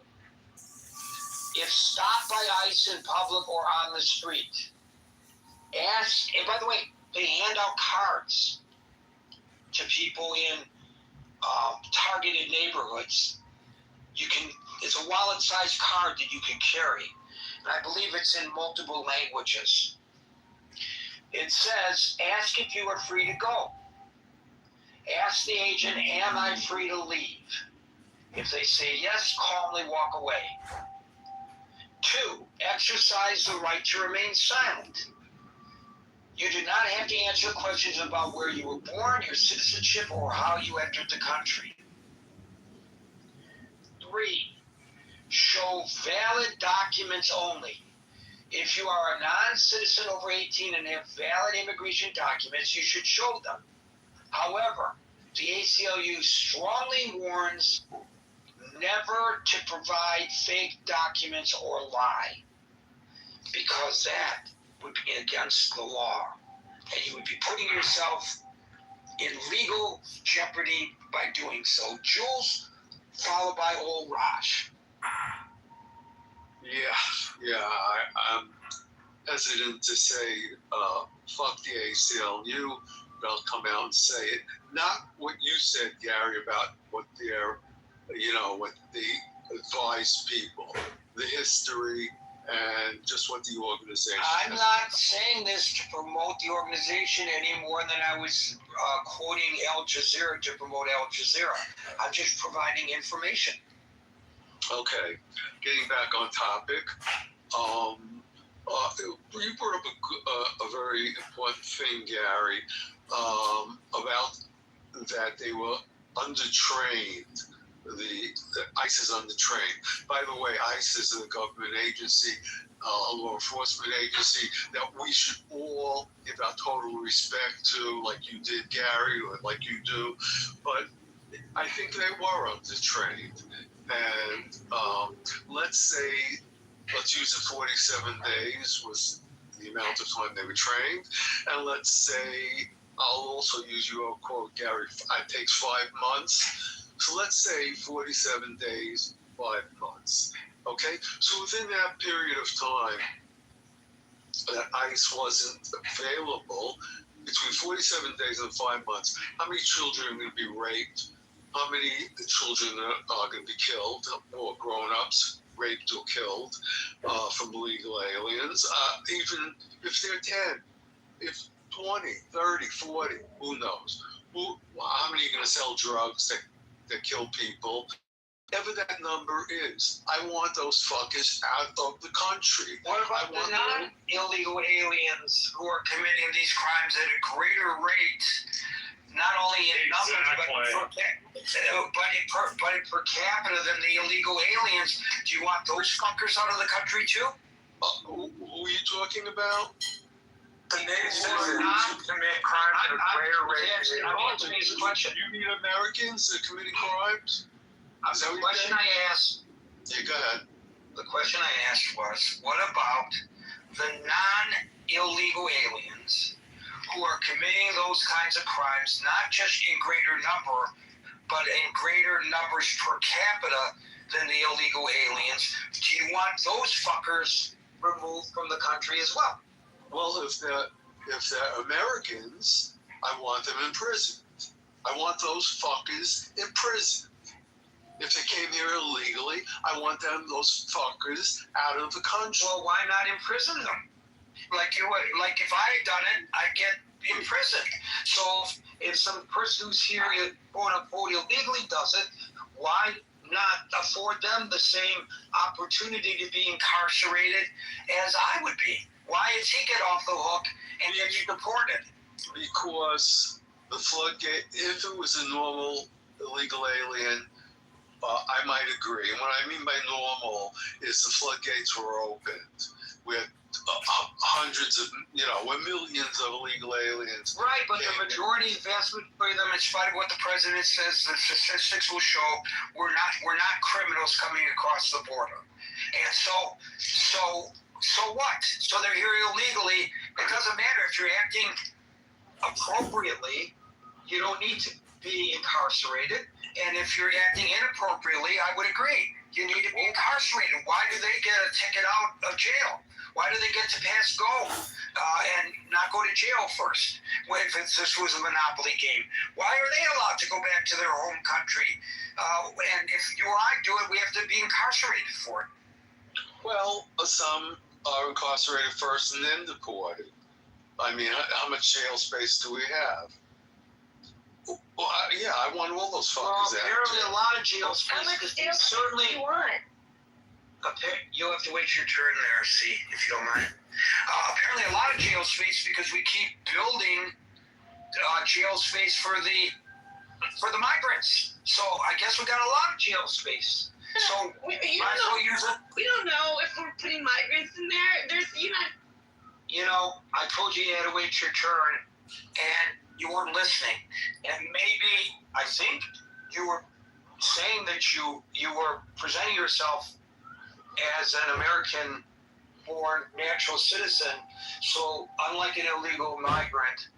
If stopped by ICE in public or on the street, ask, and by the way, they hand out cards to people in targeted neighborhoods. It's a wallet-sized card that you can carry, and I believe it's in multiple languages. It says, ask if you are free to go. Ask the agent, am I free to leave? If they say yes, calmly walk away. 2, exercise the right to remain silent. You do not have to answer questions about where you were born, your citizenship, or how you entered the country. 3, show valid documents only. If you are a non-citizen over 18 and have valid immigration documents, you should show them. However, the ACLU strongly warns never to provide fake documents or lie, because that would be against the law, and you would be putting yourself in legal jeopardy by doing so. Jules, followed by old Raj. Yeah, I'm hesitant to say fuck the ACLU, but I'll come out and say it. Not what you said, Gary, about what what they advise people, the history, and just what the organization I'm not saying this to promote the organization any more than I was quoting Al Jazeera to promote Al Jazeera. I'm just providing information. Okay, getting back on topic, you brought up a very important thing, Gary, about that they were undertrained. The ICE is undertrained. By the way, ICE is a government agency, a law enforcement agency that we should all give our total respect to, like you did, Gary, or like you do. But I think they were undertrained. And let's use it 47 days was the amount of time they were trained. And let's say, I'll also use your quote, Gary, it takes 5 months. So let's say 47 days, 5 months. Okay? So within that period of time that ICE wasn't available, between 47 days and 5 months, how many children are going to be raped? How many children are going to be killed, or grown-ups raped or killed from illegal aliens? Even if they're 10, if 20, 30, 40, who knows? How many are going to sell drugs that kill people? Whatever that number is, I want those fuckers out of the country. What about the non-illegal aliens who are committing these crimes at a greater rate, not only in numbers, but in per capita than the illegal aliens? Do you want those fuckers out of the country too? Who are you talking about? The native citizens who commit crimes at a greater rate. Answer me this question. You mean Americans that are committing crimes? The question I asked. Yeah, go ahead. The question I asked was, what about the non-illegal aliens who are committing those kinds of crimes, not just in greater number, but in greater numbers per capita than the illegal aliens? Do you want those fuckers removed from the country as well? Well, if they're Americans, I want them in prison. I want those fuckers in prison. If they came here illegally, I want those fuckers out of the country. Well, why not imprison them? Like if I had done it, I'd get imprisoned. So if some person who's here, quote unquote, illegally does it, why not afford them the same opportunity to be incarcerated as I would be? Why does he get off the hook and get deported? Because the floodgate, if it was a normal illegal alien, I might agree. And what I mean by normal is the floodgates were opened. We had hundreds of, with millions of illegal aliens. Right, but the majority, vast majority of them, in spite of what the president says, the statistics will show we're not criminals coming across the border. And so so what? So they're here illegally. It doesn't matter if you're acting appropriately. You don't need to be incarcerated. And if you're acting inappropriately, I would agree. You need to be incarcerated. Why do they get a ticket out of jail? Why do they get to pass go and not go to jail first? If this was a Monopoly game, why are they allowed to go back to their home country? And if you or I do it, we have to be incarcerated for it. Well, some are incarcerated first and then deported. I mean, how much jail space do we have? Well, yeah, I want all those fuckers Well, out. apparently a lot of jail How space. much jail space Certainly, do you want? you'll have to wait your turn there, see, if you don't mind. Apparently a lot of jail space because we keep building jail space for the migrants. So I guess we got a lot of jail space. So might as well use it. We don't know if we're putting migrants in there. You know, I told you you had to wait your turn, and you weren't listening. And maybe, I think you were saying that you were presenting yourself as an American-born natural citizen. So unlike an illegal migrant,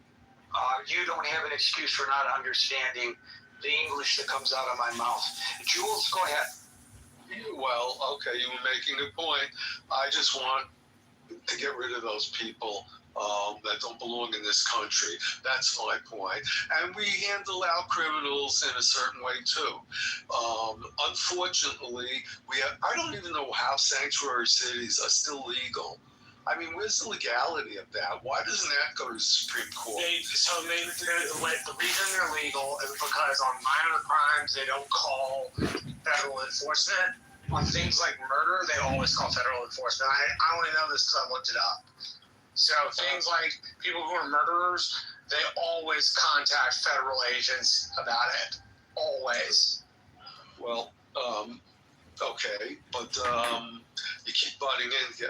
you don't have an excuse for not understanding the English that comes out of my mouth. Jules, go ahead. Well, okay, you were making a point. I just want to get rid of those people that don't belong in this country. That's my point. And we handle our criminals in a certain way too. Unfortunately, I don't even know how sanctuary cities are still legal. I mean, where's the legality of that? Why doesn't that go to the Supreme Court? The reason they're legal is because on minor crimes they don't call federal enforcement. On things like murder, they always call federal enforcement. I only know this because I looked it up. So things like people who are murderers, they always contact federal agents about it. Always. Well, okay, but you keep butting in,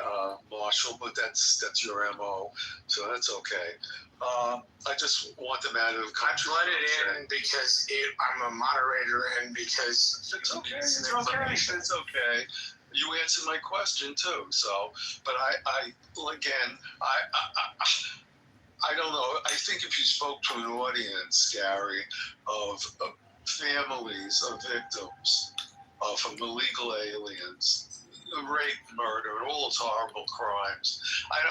Marshall, but that's your MO, so that's okay. I just want the matter of country. I butted in because I'm a moderator and because It's okay. It's okay. You answered my question too. So, but I don't know. I think if you spoke to an audience, Gary, of families of victims from illegal aliens, rape, murder, and all those horrible crimes, I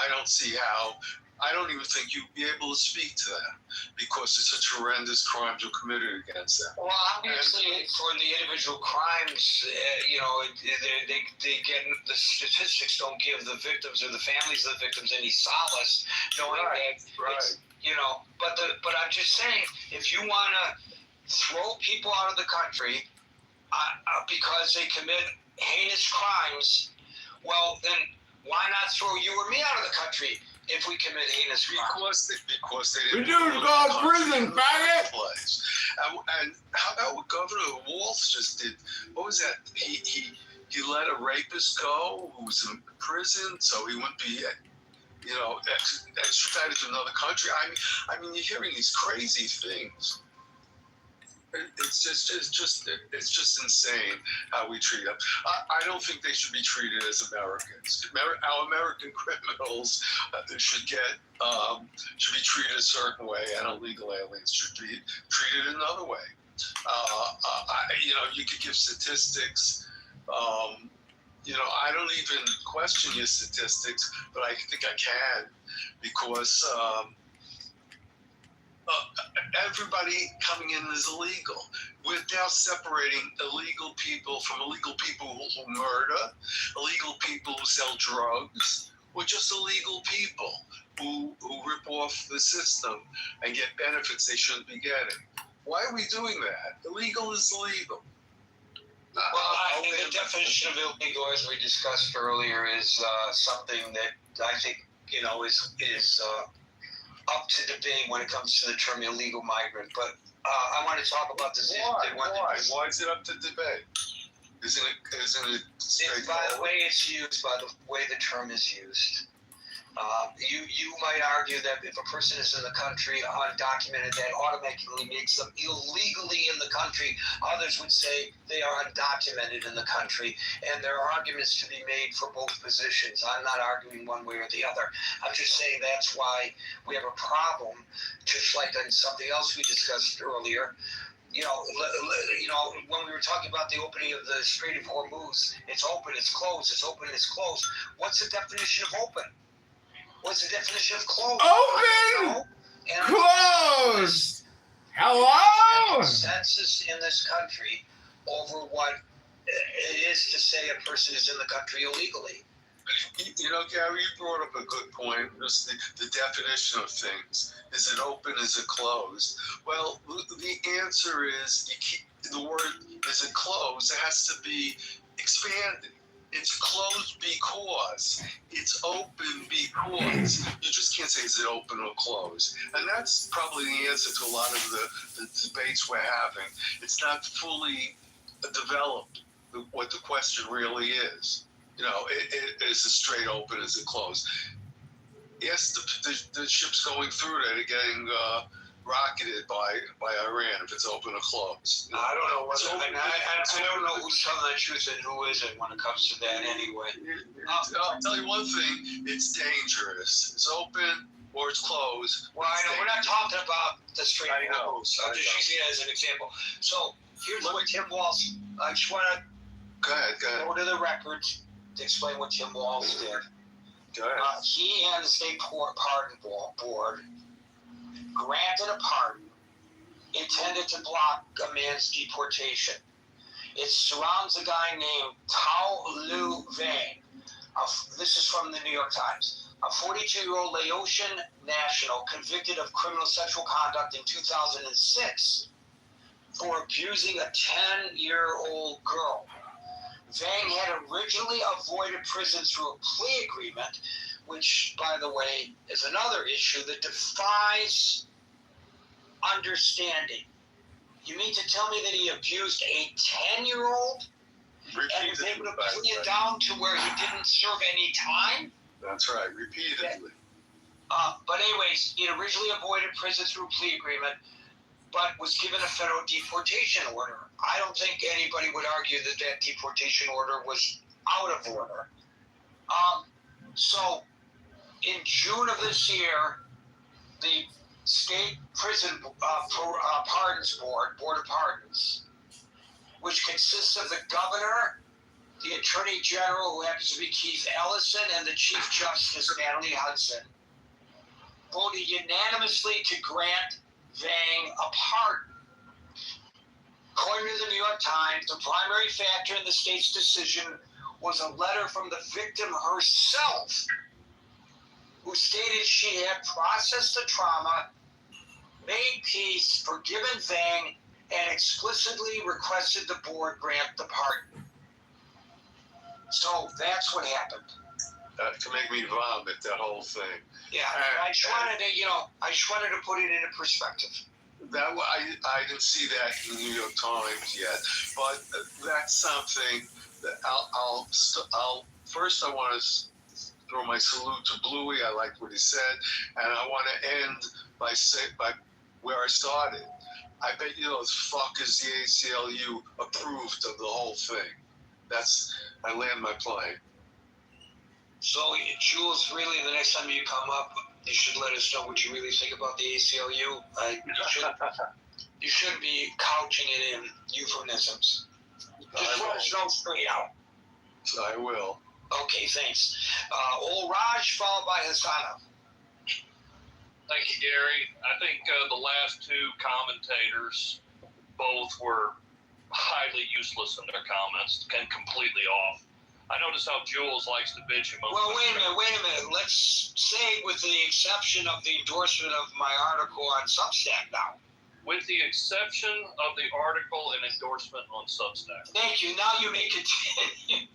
don't see how. I don't even think you'd be able to speak to that because it's such horrendous crimes are committed against them. Well, obviously, for the individual crimes, they get the statistics don't give the victims or the families of the victims any solace, knowing that it's, But I'm just saying, if you want to throw people out of the country because they commit heinous crimes, well, then why not throw you or me out of the country? If we commit heinous crimes. Because they didn't. We do go to prison, faggot. And how about what Governor Walz just did? What was that? He let a rapist go who was in prison, so he wouldn't be, extradited to another country. I mean, you're hearing these crazy things. It's just insane how we treat them. I don't think they should be treated as Americans. Our American criminals should be treated a certain way, and illegal aliens should be treated another way. You could give statistics. I don't even question your statistics, but I think I can because. Everybody coming in is illegal. We're now separating illegal people from illegal people who murder, illegal people who sell drugs, or just illegal people who rip off the system and get benefits they shouldn't be getting. Why are we doing that? Illegal is illegal. Well, I think the definition of illegal, as we discussed earlier, is something that I think is up to debate when it comes to the term illegal migrant. But I want to talk about this. Why is it up to debate? Isn't it By the way it's used, by the way the term is used. You might argue that if a person is in the country undocumented, that automatically makes them illegally in the country. Others would say they are undocumented in the country, and there are arguments to be made for both positions. I'm not arguing one way or the other. I'm just saying that's why we have a problem, just like on something else we discussed earlier. When we were talking about the opening of the Strait of Hormuz, it's open, it's closed, it's open, it's closed. What's the definition of open? What's the definition of closed? Open! Closed! Hello? Consensus in this country over what it is to say a person is in the country illegally. You know, Gary, you brought up a good point. Just the definition of things. Is it open? Is it closed? Well, the answer is the word, is it closed? It has to be expanded. It's closed because. It's open because. You just can't say, is it open or closed? And that's probably the answer to a lot of the debates we're having. It's not fully developed what the question really is. You know, is it straight open? Is it closed? Yes, the ships going through that are getting rocketed by Iran if it's open or closed. I don't know whether I don't know who's telling the truth and who isn't when it comes to that anyway. I'll tell you one thing: it's dangerous. It's open or it's closed. Well, I know we're not talking about the Strait of Hormuz. I'm just using it as an example. So here's what Tim Walz. I just want to go to the records to explain what Tim Walz did. Go ahead. He and the State Pardon Board granted a pardon intended to block a man's deportation. It surrounds a guy named Tao Lu Vang. This is from the New York Times. A 42-year-old Laotian national convicted of criminal sexual conduct in 2006 for abusing a 10-year-old girl. Vang had originally avoided prison through a plea agreement, which, by the way, is another issue that defies understanding. You mean to tell me that he abused a 10-year-old and was able to plea it down to where he didn't serve any time? That's right, repeatedly. But anyways, he had originally avoided prison through a plea agreement, but was given a federal deportation order. I don't think anybody would argue that that deportation order was out of order. So in June of this year, the State Prison Pardons Board of Pardons, which consists of the governor, the attorney general, who happens to be Keith Ellison, and the Chief Justice, Natalie Hudson, voted unanimously to grant Vang a pardon. According to the New York Times, the primary factor in the state's decision was a letter from the victim herself, who stated she had processed the trauma, made peace, forgiven Vang, and explicitly requested the board grant the pardon. So that's what happened. That can make me vomit, that whole thing. Yeah, I just wanted to put it into perspective. I didn't see that in the New York Times yet, but that's something that I'll first I want to throw my salute to Bluey. I like what he said, and I want to end by where I started. I bet you those fuckers, the ACLU, approved of the whole thing. I land my plane. So, Jules, really, the next time you come up, you should let us know what you really think about the ACLU. You shouldn't be couching it in euphemisms. Just let us know straight out. I will. Okay, thanks. Old Raj, followed by Hassanah. Thank you, Gary. I think the last two commentators both were highly useless in their comments and completely off. I notice how Jules likes to bitch him. Well, wait a minute. Let's say with the exception of the endorsement of my article on Substack now. With the exception of the article and endorsement on Substack. Thank you. Now you may continue.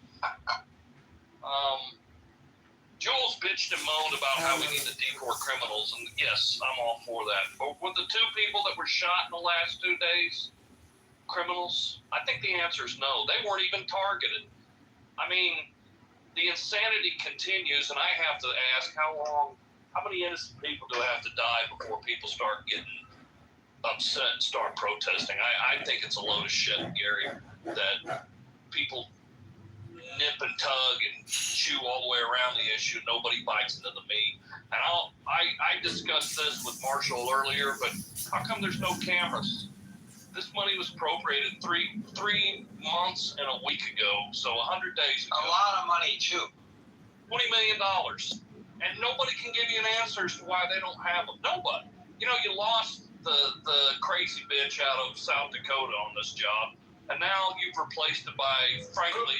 Jules bitched and moaned about how we need to deport criminals, and yes, I'm all for that. But with the two people that were shot in the last 2 days, criminals, I think the answer is no. They weren't even targeted. I mean, the insanity continues, and I have to ask, how many innocent people do have to die before people start getting upset and start protesting? I think it's a load of shit, Gary, that people nip and tug and chew all the way around the issue. Nobody bites into the meat. And I discussed this with Marshall earlier, but how come there's no cameras? This money was appropriated three months and a week ago, so 100 days ago. A lot of money too. $20 million. And nobody can give you an answer as to why they don't have them. Nobody. You know, you lost the crazy bitch out of South Dakota on this job, and now you've replaced it by, frankly,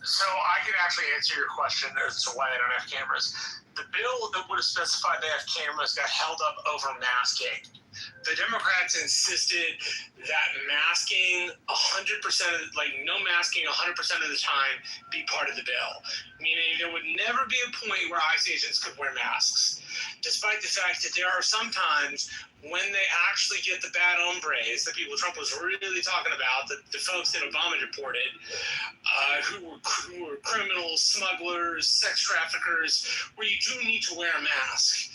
So I can actually answer your question as to why they don't have cameras. The bill that would have specified they have cameras got held up over masking. The Democrats insisted that masking 100% of, like no masking 100% of the time be part of the bill. Meaning there would never be a point where ICE agents could wear masks. Despite the fact that there are some times when they actually get the bad hombres, the people Trump was really talking about, the folks that Obama deported, who were criminals, smugglers, sex traffickers, where you do need to wear a mask.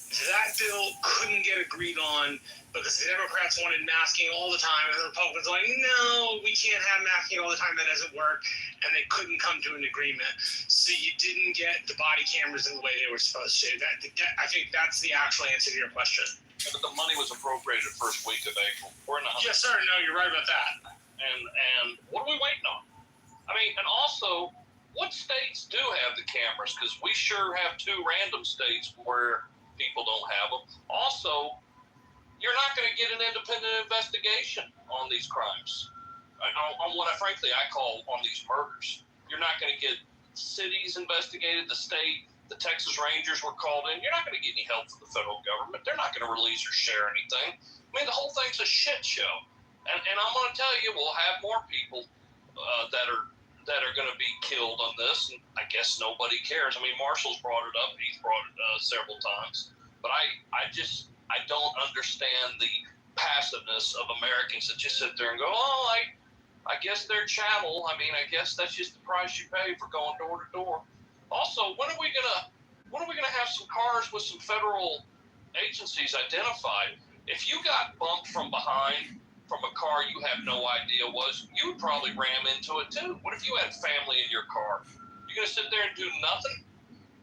That bill couldn't get agreed on because the Democrats wanted masking all the time, and the Republicans were like, no, we can't have masking all the time, that doesn't work, and they couldn't come to an agreement. So you didn't get the body cameras in the way they were supposed to. I think that's the actual answer to your question. Yeah, but the money was appropriated the first week of April. We're in the Yes, sir. No, you're right about that. And what are we waiting on? I mean, and also, what states do have the cameras? Because we sure have 2 random states where people don't have them. Also, you're not going to get an independent investigation on these crimes, on what frankly I call on these murders. You're not going to get cities investigated, the state, the Texas Rangers were called in. You're not going to get any help from the federal government. They're not going to release or share anything. I mean, the whole thing's a shit show. And I'm going to tell you, we'll have more people that are going to be killed on this, and I guess nobody cares. I mean, Marshall's brought it up. He's brought it several times. But I don't understand the passiveness of Americans that just sit there and go, oh, I guess they're chattel. I mean, I guess that's just the price you pay for going door to door. Also, when are we gonna have some cars with some federal agencies identified? If you got bumped from behind from a car you have no idea was, you would probably ram into it too. What if you had family in your car? You're gonna sit there and do nothing?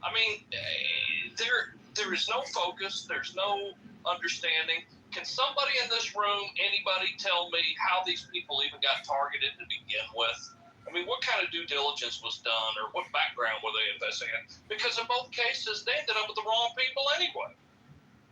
I mean, there is no focus. There's no understanding. Can somebody in this room, anybody, tell me how these people even got targeted to begin with? I mean, what kind of due diligence was done, or what background were they investigating? Because in both cases, they ended up with the wrong people anyway.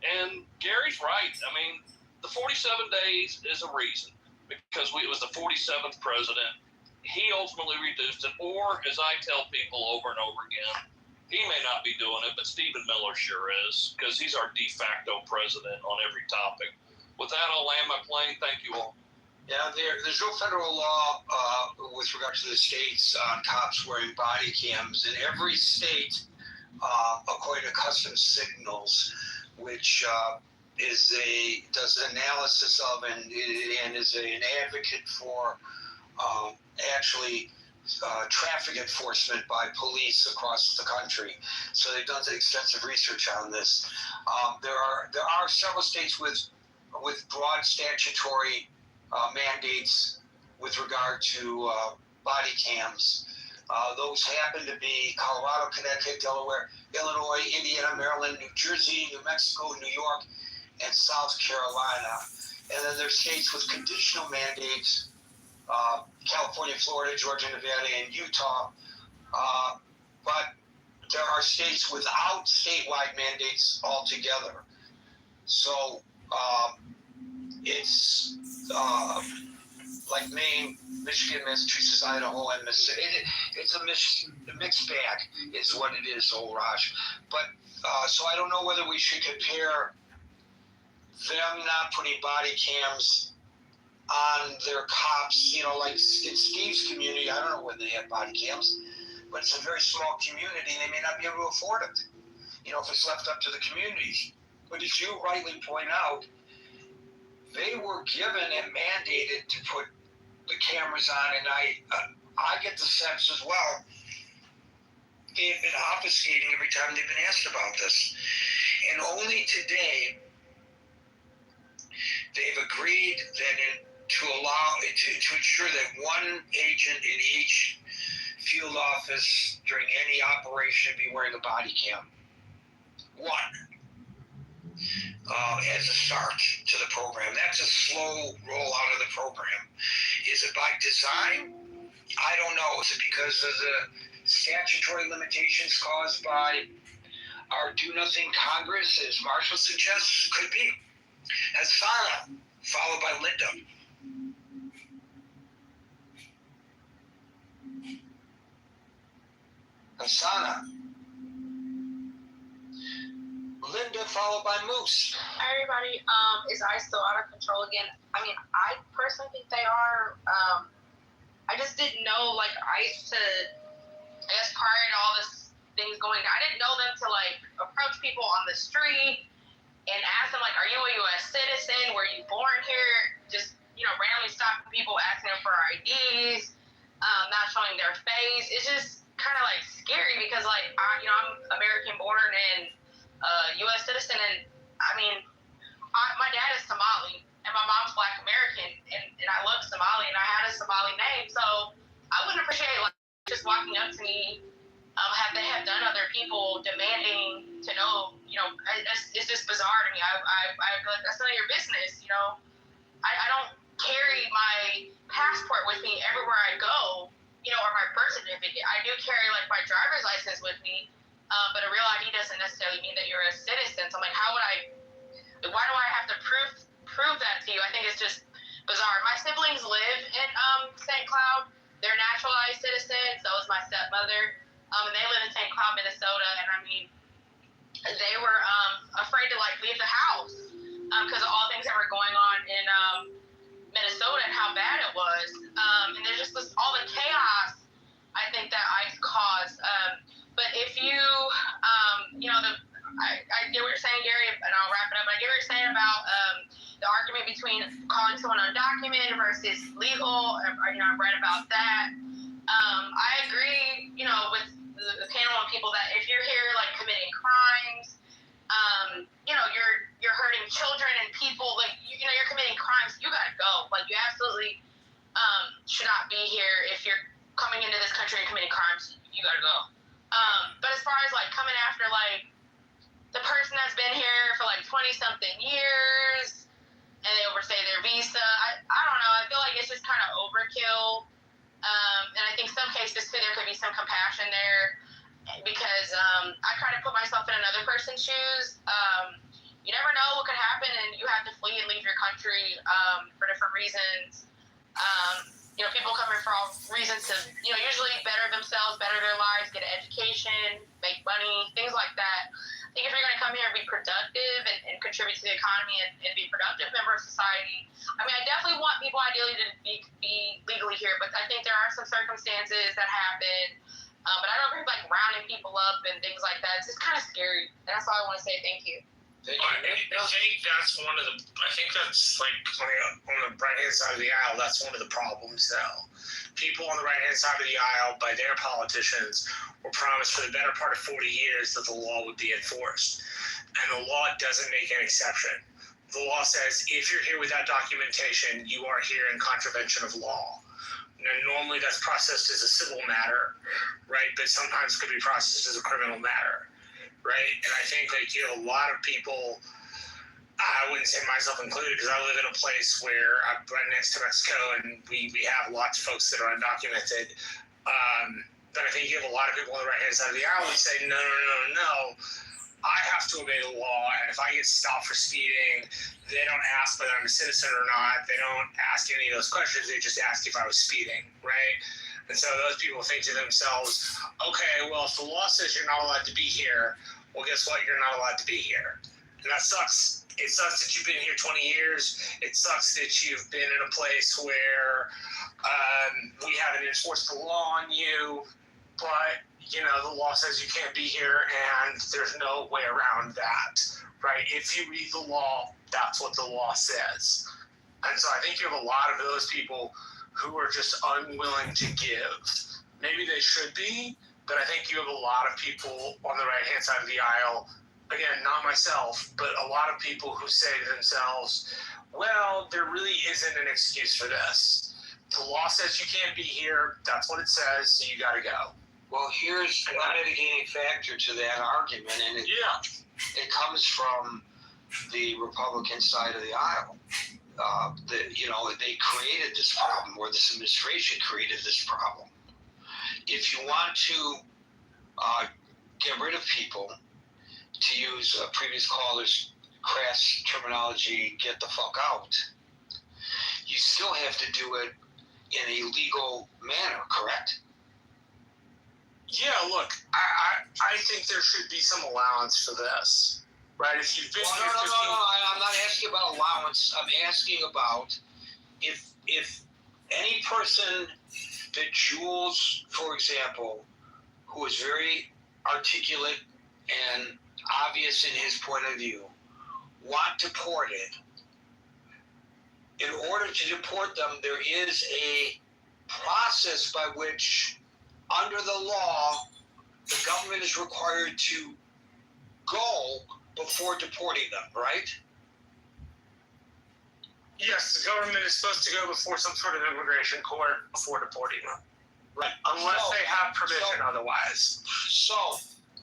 And Gary's right. I mean, the 47 days is a reason, because it was the 47th president. He ultimately reduced it, or as I tell people over and over again, he may not be doing it, but Stephen Miller sure is, because he's our de facto president on every topic. With that, I'll land my plane. Thank you all. Yeah, there's no federal law with regard to the states on cops wearing body cams. In every state, according to Customs Signals, which does an analysis of and is an advocate for actually traffic enforcement by police across the country. So they've done extensive research on this. There are several states with broad statutory mandates with regard to body cams. Those happen to be Colorado, Connecticut, Delaware, Illinois, Indiana, Maryland, New Jersey, New Mexico, New York, and South Carolina. And then there's states with conditional mandates, California, Florida, Georgia, Nevada, and Utah. But there are states without statewide mandates altogether. So it's like Maine, Michigan, Massachusetts, Idaho, and Mississippi. It's a mixed bag is what it is, old Raj. But so I don't know whether we should compare them not putting body cams on their cops, like in Steve's community. I don't know whether they have body cams, but it's a very small community. They may not be able to afford it, if it's left up to the communities. But as you rightly point out, they were given and mandated to put the cameras on, and I get the sense as well they've been obfuscating every time they've been asked about this. And only today they've agreed that to ensure that one agent in each field office during any operation be wearing a body cam. One. As a start to the program. That's a slow rollout of the program. Is it by design? I don't know. Is it because of the statutory limitations caused by our do-nothing Congress, as Marshall suggests? Could be. Hasana, followed by Linda. Hasana. Linda, followed by Moose. Hi everybody, is ICE still out of control again? I mean, I personally think they are. I just didn't know, like, ICE to, I guess prior to all this things going, I didn't know them to, like, approach people on the street and ask them, like, are you a U.S. citizen? Were you born here? Just, randomly stopping people, asking them for IDs, not showing their face. It's just kind of, like, scary because, like, I'm American born and U.S. citizen, and I mean, my dad is Somali, and my mom's Black American, and I love Somali, and I had a Somali name, so I wouldn't appreciate like just walking up to me, they have done other people demanding to know, it's just bizarre to me. I like, that's none of your business, I don't carry my passport with me everywhere I go, or my birth certificate. I do carry like my driver's license with me. But a real ID doesn't necessarily mean that you're a citizen. So I'm like, why do I have to prove that to you? I think it's just bizarre. My siblings live in St. Cloud. They're naturalized citizens. So is my stepmother. And they live in St. Cloud, Minnesota. And I mean, they were afraid to like leave the house because of all things that were going on in Minnesota and how bad it was. And there's just all the chaos I think that ICE caused. But if you, I get what you're saying, Gary, and I'll wrap it up. I get what you're saying about the argument between calling someone undocumented versus legal. I've read about that. I agree, with the panel of people that if you're here, like, committing crimes, you're hurting children and people, like, you're committing crimes, you gotta go. Like, you absolutely should not be here. If you're coming into this country and committing crimes, you gotta go. But as far as like coming after like the person that's been here for like 20-something years and they overstay their visa, I don't know. I feel like it's just kind of overkill. And I think some cases too, there could be some compassion there because I try to put myself in another person's shoes. You never know what could happen, and you have to flee and leave your country for different reasons. People coming for all reasons to, usually better themselves, better their lives, get an education, make money, things like that. I think if you're going to come here and be productive and contribute to the economy and be a productive member of society, I mean, I definitely want people ideally to be legally here, but I think there are some circumstances that happen. But I don't think like rounding people up and things like that. It's just kind of scary. That's all I want to say. Thank you. I think that's like on the right hand side of the aisle, that's one of the problems though. People on the right hand side of the aisle, by their politicians, were promised for the better part of 40 years that the law would be enforced. And the law doesn't make an exception. The law says if you're here without documentation, you are here in contravention of law. Now, normally that's processed as a civil matter, right? But sometimes it could be processed as a criminal matter. Right, and I think like you have a lot of people. I wouldn't say myself included because I live in a place where I'm right next to Mexico, and we have lots of folks that are undocumented. But I think you have a lot of people on the right hand side of the aisle who say, no, I have to obey the law, and if I get stopped for speeding, they don't ask whether I'm a citizen or not. They don't ask any of those questions. They just ask if I was speeding, right? And so those people think to themselves, okay, well, if the law says you're not allowed to be here, well, guess what? You're not allowed to be here. And that sucks. It sucks that you've been here 20 years. It sucks that you've been in a place where we haven't enforced the law on you, but, the law says you can't be here, and there's no way around that, right? If you read the law, that's what the law says. And so I think you have a lot of those people who are just unwilling to give. Maybe they should be, but I think you have a lot of people on the right-hand side of the aisle, again, not myself, but a lot of people who say to themselves, well, there really isn't an excuse for this. The law says you can't be here. That's what it says, so you got to go. Well, here's a mitigating factor to that argument, and it comes from the Republican side of the aisle. They created this problem, or this administration created this problem. If you want to get rid of people, to use a previous caller's crass terminology, get the fuck out, you still have to do it in a legal manner, correct? Yeah, look, I think there should be some allowance for this, right? If you've been here 15... No, I'm not asking about allowance. I'm asking about if any person that Jules, for example, who is very articulate and obvious in his point of view, want deported, in order to deport them, there is a process by which, under the law, the government is required to go before deporting them, right? Yes, the government is supposed to go before some sort of immigration court before deporting them. Right. Unless they have permission otherwise. So,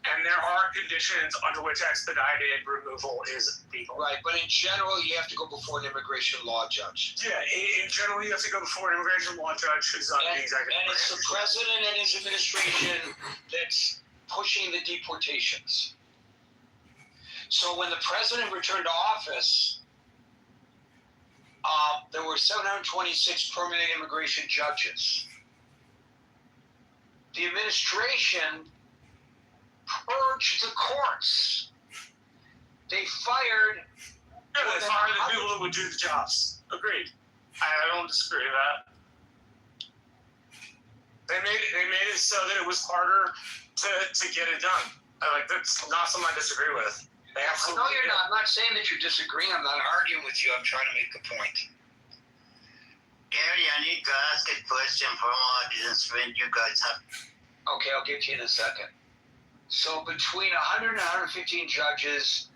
and there are conditions under which expedited removal is legal. Right, but in general, you have to go before an immigration law judge. Yeah, in general, you have to go before an immigration law judge who's on the executive branch. And it's the president and his administration that's pushing the deportations. So when the president returned to office, there were 726 permanent immigration judges. The administration purged the courts. They fired... Yeah, they fired the people that would do the jobs. Agreed. I don't disagree with that. They made it so that it was harder to get it done. That's not something I disagree with. They absolutely No, you're not. I'm not saying that you're disagreeing. I'm not arguing with you. I'm trying to make a point. Gary, I need to ask a question from audience when you guys have... Okay, I'll get to you in a second. So between 100 and 115 judges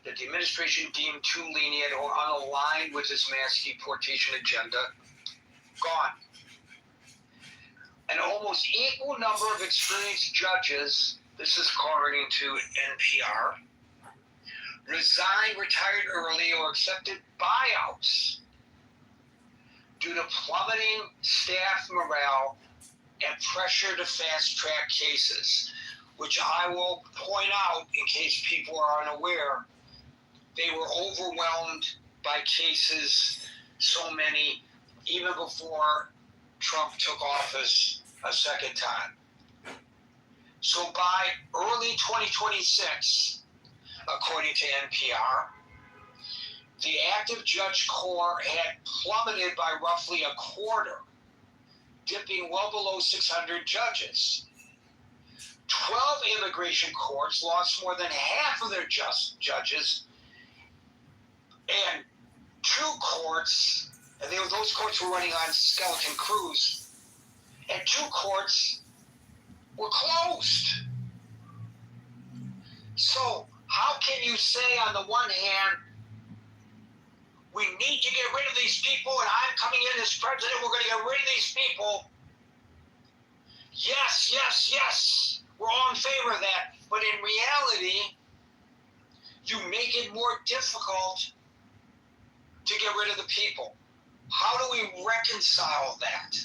that the administration deemed too lenient or unaligned with this mass deportation agenda, gone. An almost equal number of experienced judges, this is according to NPR, resigned, retired early, or accepted buyouts due to plummeting staff morale and pressure to fast-track cases, which I will point out in case people are unaware. They were overwhelmed by cases, so many, even before Trump took office a second time. So by early 2026, according to NPR, the active judge corps had plummeted by roughly a quarter, dipping well below 600 judges. 12 immigration courts lost more than half of their judges, and 2 courts, and those courts were running on skeleton crews, and 2 courts were closed. So how can you say on the one hand, we need to get rid of these people, and I'm coming in as president, we're going to get rid of these people. Yes, yes, yes, we're all in favor of that. But in reality, you make it more difficult to get rid of the people. How do we reconcile that?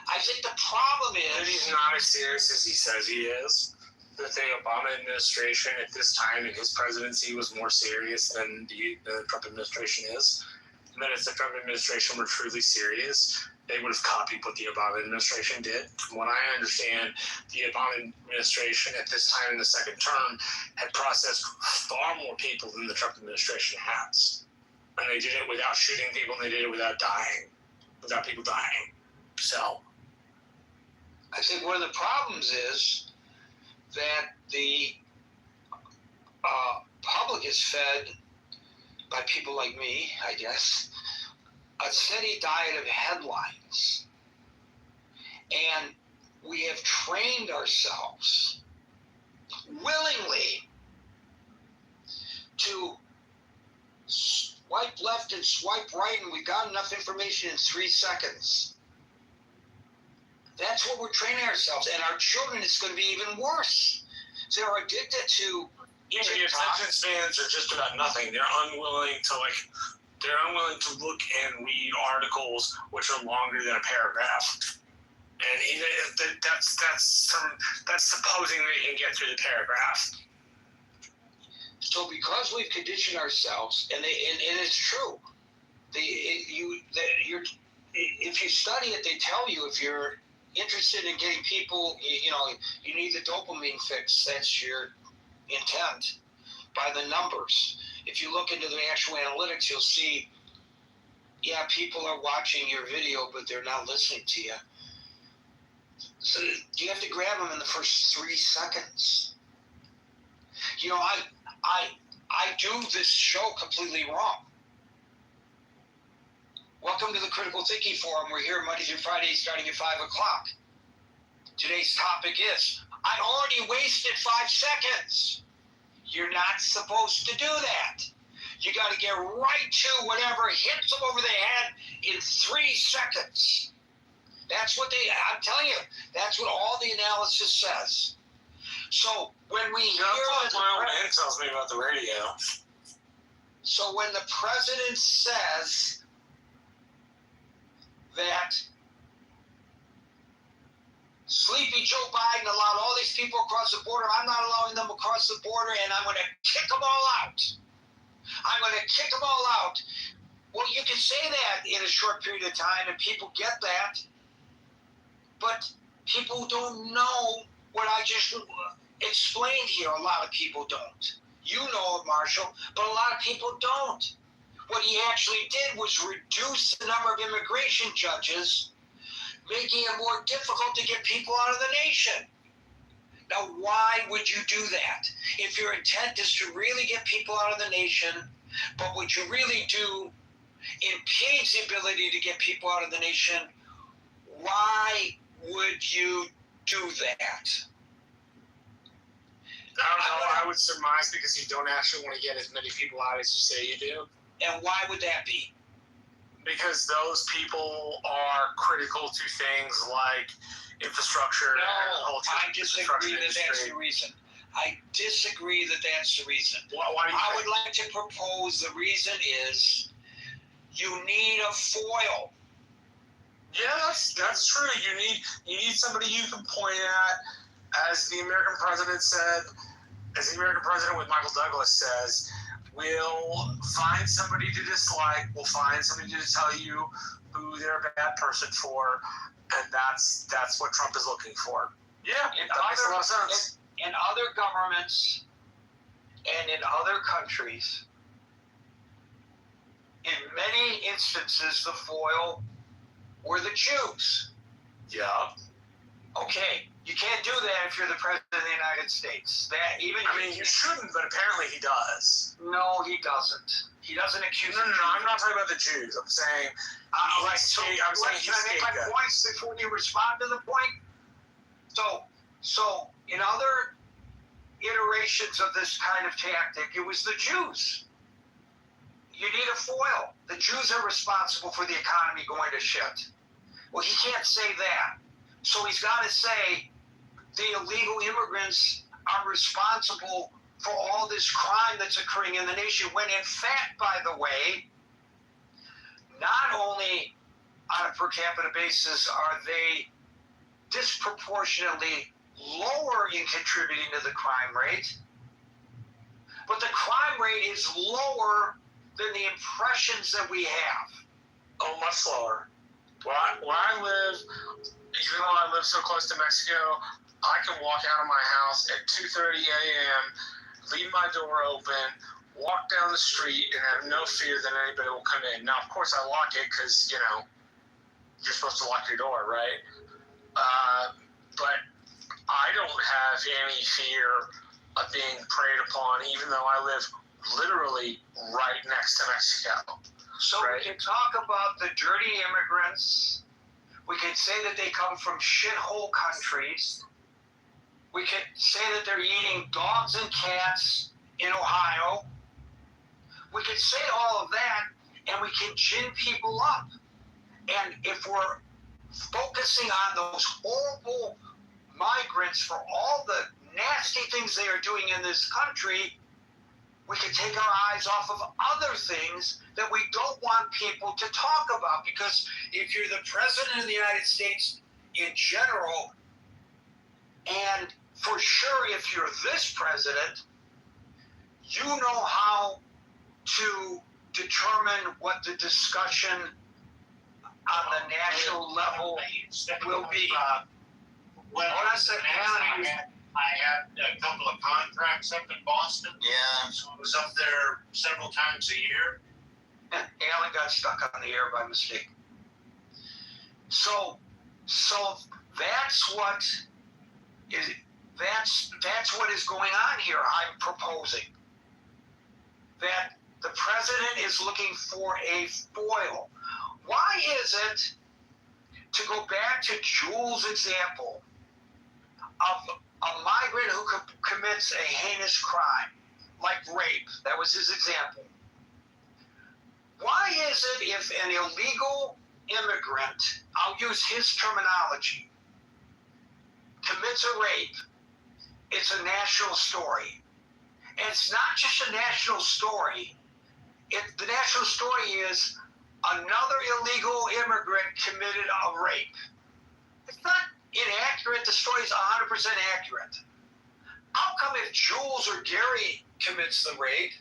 I think the problem is... that he's not as serious as he says he is. That the Obama administration at this time in his presidency was more serious than the Trump administration is. And that if the Trump administration were truly serious, they would have copied what the Obama administration did. From what I understand, the Obama administration at this time in the second term had processed far more people than the Trump administration has. And they did it without shooting people, and they did it without people dying. So I think one of the problems is that the public is fed by people like me, I guess, a steady diet of headlines. And we have trained ourselves willingly to swipe left and swipe right, and we got enough information in 3 seconds. That's what we're training ourselves, and our children, it's going to be even worse. They're addicted to Yeah, the attention spans are just about nothing. They're unwilling to look and read articles which are longer than a paragraph. And even that's supposing they can get through the paragraph. So because we've conditioned ourselves, and it's true, if you study it, they tell you if you're interested in getting people, you need the dopamine fix. That's your intent by the numbers. If you look into the actual analytics, you'll see, people are watching your video, but they're not listening to you. So you have to grab them in the first 3 seconds. I do this show completely wrong. Welcome to the Critical Thinking Forum. We're here Monday through Friday starting at 5 o'clock. Today's topic is, I already wasted 5 seconds. You're not supposed to do that. You got to get right to whatever hits them over the head in 3 seconds. That's what I'm telling you, that's what all the analysis says. So when we hear what my old man tells me about the radio. So when the president says that Sleepy Joe Biden allowed all these people across the border, I'm not allowing them across the border, and I'm going to kick them all out. I'm going to kick them all out. Well, you can say that in a short period of time, and people get that. But people don't know what I just explained here. A lot of people don't. You know it, Marshall, but a lot of people don't. What he actually did was reduce the number of immigration judges, making it more difficult to get people out of the nation. Now, why would you do that? If your intent is to really get people out of the nation, but what you really do impedes the ability to get people out of the nation, why would you do that? I don't know. I would surmise because you don't actually want to get as many people out as you say you do. And why would that be? Because those people are critical to things like infrastructure. No, I disagree that that's the reason. I disagree that that's the reason. Why do you I would like to propose the reason is you need a foil. Yeah, that's true. You need somebody you can point at, as the American president with Michael Douglas says, we'll find somebody to dislike, we'll find somebody to tell you who they're a bad person for, and that's what Trump is looking for. Yeah, that makes a lot of sense. In other governments and in other countries, in many instances, the foil were the Jews. Yeah. Okay, you can't do that if you're the president of the United States. You shouldn't, but apparently he does. No, he doesn't. He doesn't accuse. No. I'm not talking about the Jews. I'm saying. Can I make my points before you respond to the point? So in other iterations of this kind of tactic, it was the Jews. You need a foil. The Jews are responsible for the economy going to shit. Well, he can't say that. So he's got to say the illegal immigrants are responsible for all this crime that's occurring in the nation, when in fact, by the way, not only on a per capita basis are they disproportionately lower in contributing to the crime rate, but the crime rate is lower than the impressions that we have. Oh, much lower. Where I live, even though I live so close to Mexico, I can walk out of my house at 2:30 a.m., leave my door open, walk down the street, and have no fear that anybody will come in. Now, of course, I lock it because, you're supposed to lock your door, right? But I don't have any fear of being preyed upon, even though I live literally right next to Mexico. So right. We can talk about the dirty immigrants. We could say that they come from shithole countries. We could say that they're eating dogs and cats in Ohio. We could say all of that, and we can gin people up. And if we're focusing on those horrible migrants for all the nasty things they are doing in this country, we can take our eyes off of other things that we don't want people to talk about. Because if you're the president of the United States in general, and for sure if you're this president, you know how to determine what the discussion on the national level will be. When I was in I had a couple of contracts up in Boston. Yeah. So I was up there several times a year. And Alan got stuck on the air by mistake. So that's what is going on here. I'm proposing that the president is looking for a foil. Why is it, to go back to Jules' example of a migrant who commits a heinous crime, like rape, that was his example. Why is it if an illegal immigrant, I'll use his terminology, commits a rape, it's a national story? And it's not just a national story. The national story is another illegal immigrant committed a rape. It's not inaccurate. The story is 100% accurate. How come if Jules or Gary commits the rape,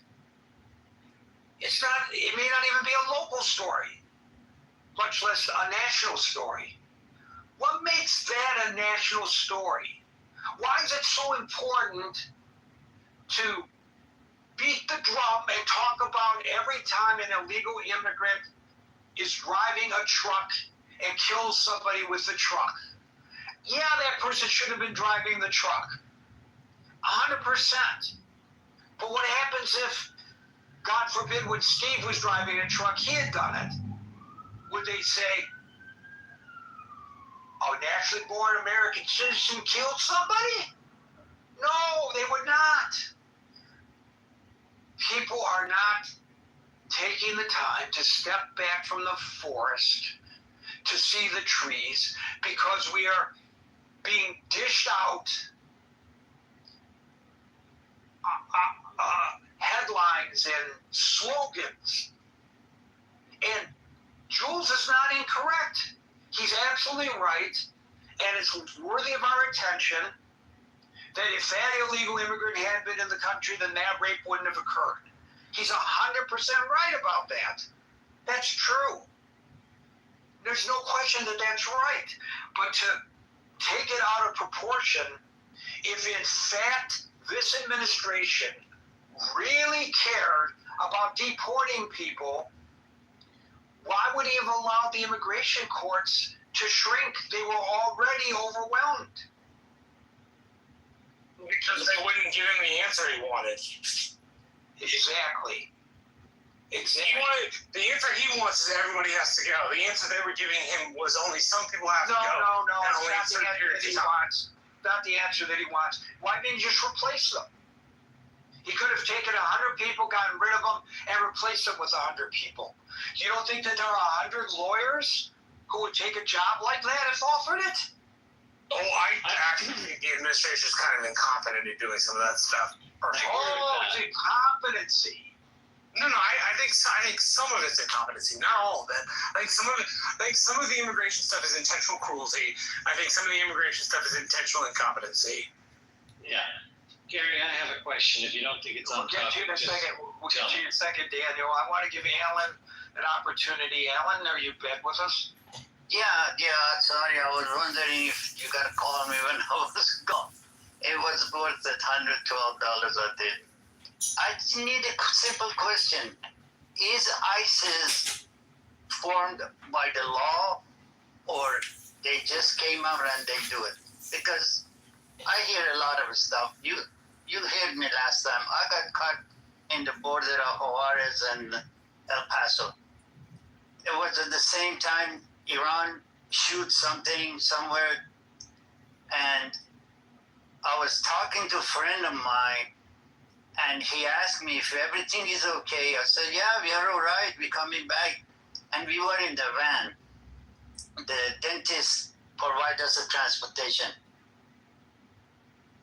it may not even be a local story, much less a national story? What makes that a national story? Why is it so important to beat the drum and talk about every time an illegal immigrant is driving a truck and kills somebody with the truck? Yeah, that person should have been driving the truck. 100%. But what happens if, God forbid, when Steve was driving a truck, he had done it? Would they say, a naturally born American citizen killed somebody? No, they would not. People are not taking the time to step back from the forest to see the trees, because we are being dished out headlines and slogans. And Jules is not incorrect. He's absolutely right, and it's worthy of our attention that if that illegal immigrant had been in the country, then that rape wouldn't have occurred. He's 100% right about that. That's true. There's no question that that's right. But to take it out of proportion, if in fact this administration really cared about deporting people, why would he have allowed the immigration courts to shrink? They were already overwhelmed. Because they wouldn't give him the answer he wanted. Exactly. The answer he wants is everybody has to go. The answer they were giving him was only some people have to go. No. And It's only not the certain answer periods that he of time. wants. Not the answer that he wants. Why didn't he just replace them? He could have taken 100 people, gotten rid of them, and replaced them with 100 people. You don't think that there are 100 lawyers who would take a job like that if offered it? Oh, I actually think the administration is kind of incompetent in doing some of that stuff. Oh, it's incompetency. No, I think some of it's incompetency, not all of it. I think some of the immigration stuff is intentional cruelty. I think some of the immigration stuff is intentional incompetency. Yeah. Gary, I have a question. If you don't think it's on We'll get to topic, you in a just second. We'll get tell to you me. in a second, Daniel. I want to give Alan an opportunity. Alan, are you back with us? Yeah, sorry, I was wondering if you gotta call me when I was gone. It was worth that $112 I did. I just need a simple question. Is ISIS formed by the law, or they just came out and they do it? Because I hear a lot of stuff. You heard me last time. I got caught in the border of Juarez and El Paso. It was at the same time Iran shoot something somewhere. And I was talking to a friend of mine, and he asked me if everything is okay. I said, yeah, we are all right. We're coming back. And we were in the van. The dentist provided us a transportation.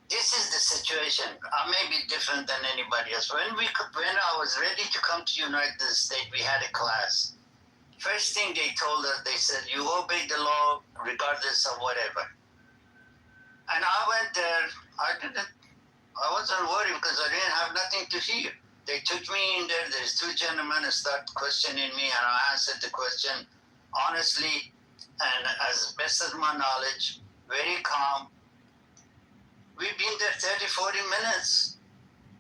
This is the situation. I may be different than anybody else. When I was ready to come to United States, we had a class. First thing they told us, they said, you obey the law regardless of whatever. And I went there. I wasn't worried because I didn't have nothing to hear. They took me in there. There's two gentlemen who started questioning me, and I answered the question honestly and as best as my knowledge, very calm. We've been there 30, 40 minutes,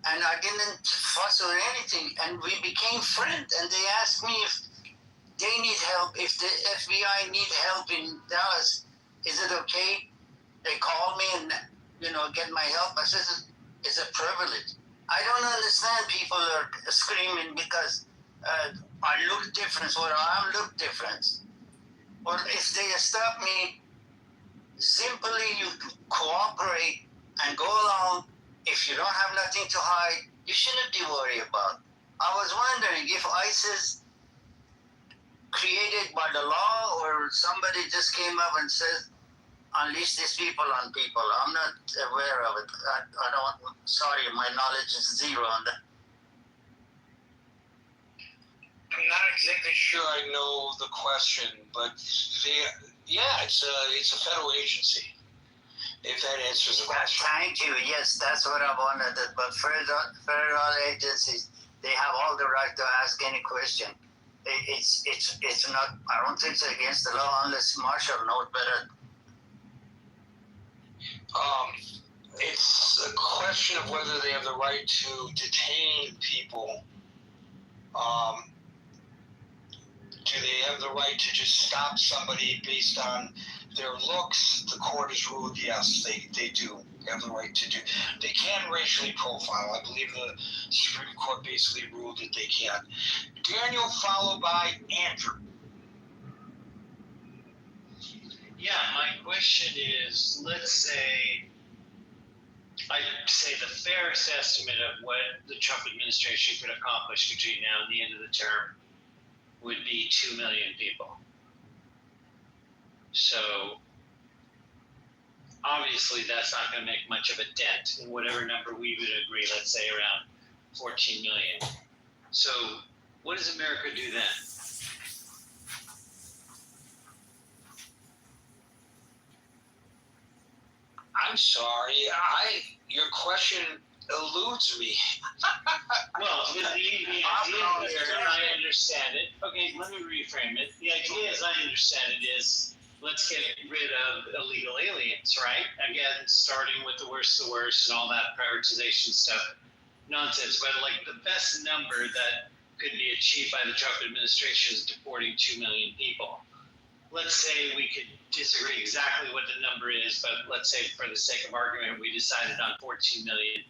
and I didn't fuss or anything, and we became friends. And they asked me if they need help, if the FBI need help in Dallas, is it okay? They called me and, get my help. I said, it's a privilege. I don't understand people are screaming because I look different or I look different. Or if they stop me, simply you cooperate and go along. If you don't have nothing to hide, you shouldn't be worried about. I was wondering if ICE is created by the law or somebody just came up and said, unleash these people on people. I'm not aware of it. I don't, sorry, my knowledge is zero on that. I'm not exactly sure I know the question, but it's a federal agency. If that answers the question. Thank you. Yes, that's what I wanted. But federal agencies, they have all the right to ask any question. It's not. I don't think it's against the law unless Marshall knows better. It's a question of whether they have the right to detain people. Do they have the right to just stop somebody based on their looks? The court has ruled yes, they do have the right to do. They can racially profile. I believe the Supreme Court basically ruled that they can. Daniel, followed by Andrew. Yeah, my question is, let's say, I'd say the fairest estimate of what the Trump administration could accomplish between now and the end of the term would be 2 million people. So obviously that's not going to make much of a dent in whatever number we would agree, let's say around 14 million. So what does America do then? I'm sorry, your question eludes me. Well, the idea is, I understand it. Okay, let me reframe it. The idea, as I understand it, is let's get rid of illegal aliens, right? Again, starting with the worst and all that prioritization stuff. Nonsense. But like the best number that could be achieved by the Trump administration is deporting 2 million people. Let's say we could disagree exactly what the number is, but let's say for the sake of argument, we decided on 14 million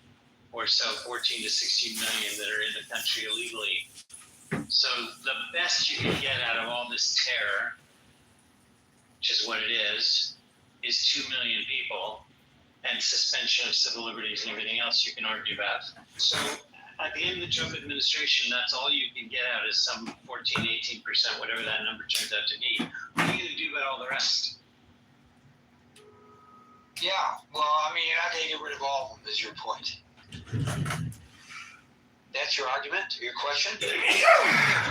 or so, 14 to 16 million that are in the country illegally. So the best you can get out of all this terror, which is what it is 2 million people, and suspension of civil liberties and everything else you can argue about. So at the end of the Trump administration, that's all you can get out is some 14, 18%, whatever that number turns out to be. What are you going to do about all the rest? Yeah, well, I mean, you're not going to get rid of all of them, is your point. That's your argument, your question? The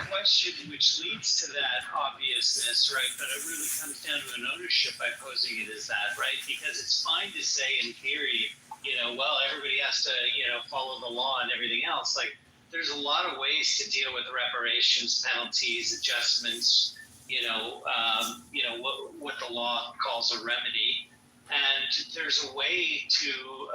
question which leads to that obviousness, right, but it really comes down to an ownership by posing it as that, right? Because it's fine to say in theory, well, everybody has to, follow the law and everything else. Like, there's a lot of ways to deal with reparations, penalties, adjustments, what the law calls a remedy. And there's a way to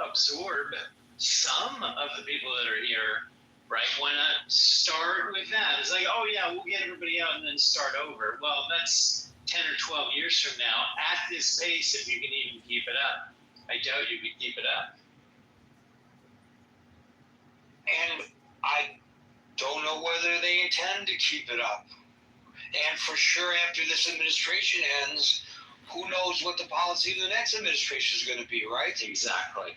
absorb some of the people that are here, right? Why not start with that? It's like, oh yeah, we'll get everybody out and then start over. Well, that's 10 or 12 years from now at this pace, if you can even keep it up. I doubt you could keep it up. And I don't know whether they intend to keep it up. And for sure, after this administration ends, who knows what the policy of the next administration is going to be, right? Exactly.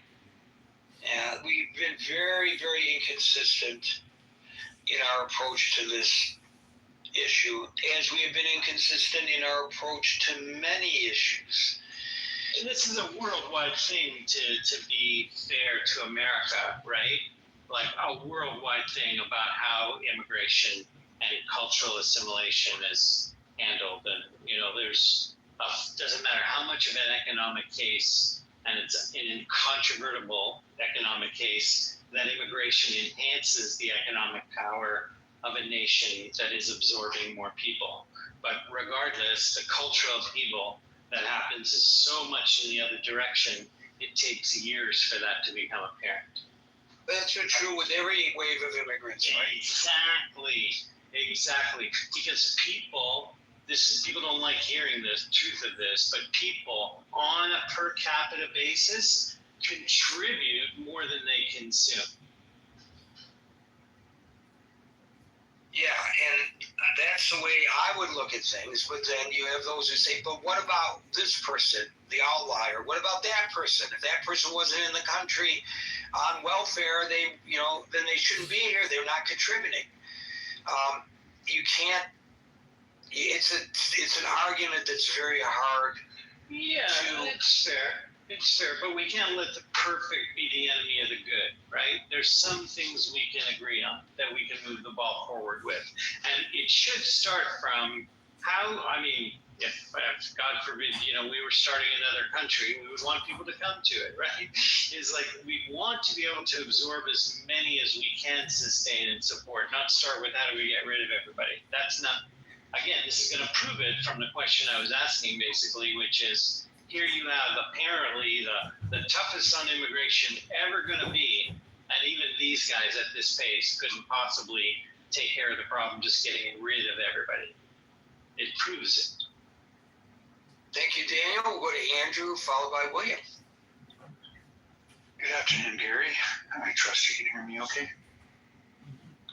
And we've been very, very inconsistent in our approach to this issue, as we have been inconsistent in our approach to many issues. And this is a worldwide thing, to be fair to America, right? Like a worldwide thing about how immigration and cultural assimilation is handled. And, there's doesn't matter how much of an economic case, and it's an incontrovertible economic case, that immigration enhances the economic power of a nation that is absorbing more people. But regardless, the cultural upheaval that happens is so much in the other direction, it takes years for that to become apparent. That's true with every wave of immigrants, right? Exactly. Because people don't like hearing the truth of this, but people on a per capita basis contribute more than they consume. Yeah, and that's the way I would look at things. But then you have those who say, but what about this person, the outlier? What about that person? If that person wasn't in the country on welfare, then they shouldn't be here. They're not contributing. You can't. It's an argument that's very hard. Yeah, it's fair. It's fair, but we can't let the perfect be the enemy of the good, right? There's some things we can agree on that we can move the ball forward with. And it should start from if God forbid, we were starting another country, we would want people to come to it, right? It's like we want to be able to absorb as many as we can sustain and support, not start with how do we get rid of everybody. That's not, again, this is going to prove it from the question I was asking, basically, which is, here you have apparently the toughest on immigration ever going to be, and even these guys at this pace couldn't possibly take care of the problem just getting rid of everybody. It proves it. Thank you, Daniel. We'll go to Andrew, followed by William. Good afternoon, Gary. I trust you can hear me okay.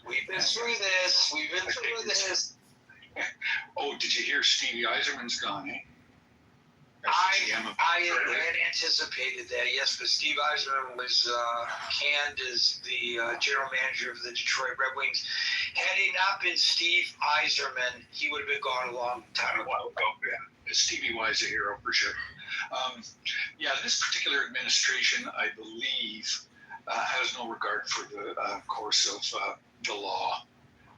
We've been through this. Oh, did you hear Stevie Eiserman's gone, eh? I had anticipated that, yes, but Steve Eiserman was canned as the general manager of the Detroit Red Wings. Had he not been Steve Eiserman, he would have been gone a long time ago. Yeah. Stevie Y is a hero for sure. This particular administration, I believe, has no regard for the course of the law.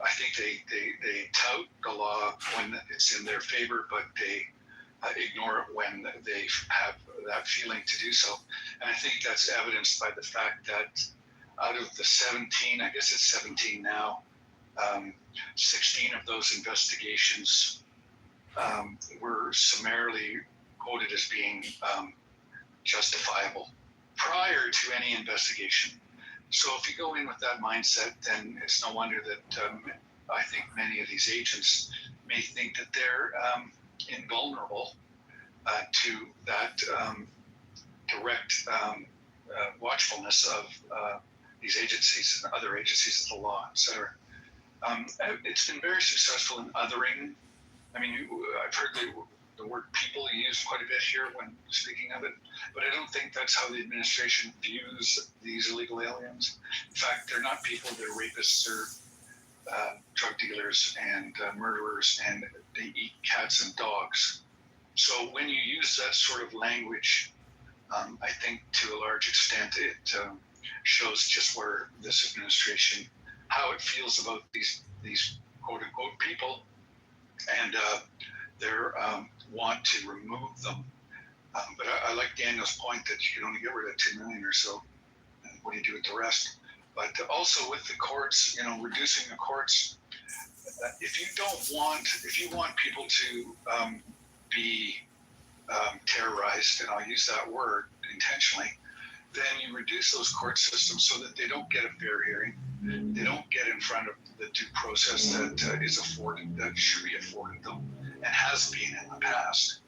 I think they tout the law when it's in their favor, but they ignore it when they have that feeling to do so. And I think that's evidenced by the fact that out of the 17, I guess it's 17 now, 16 of those investigations were summarily quoted as being justifiable prior to any investigation. So if you go in with that mindset, then it's no wonder that I think many of these agents may think that they're invulnerable to that direct watchfulness of these agencies and other agencies of the law, etc. It's been very successful in othering. I mean, I've heard the word people used quite a bit here when speaking of it, but I don't think that's how the administration views these illegal aliens. In fact, they're not people, they're rapists, they're drug dealers and murderers, and they eat cats and dogs. So when you use that sort of language, I think to a large extent it shows just where this administration, how it feels about these quote unquote people, and their want to remove them. But I like Daniel's point that you can only get rid of 2 million or so. And what do you do with the rest? But also with the courts, reducing the courts. If you want people to be terrorized, and I'll use that word intentionally, then you reduce those court systems so that they don't get a fair hearing. They don't get in front of the due process that should be afforded them and has been in the past.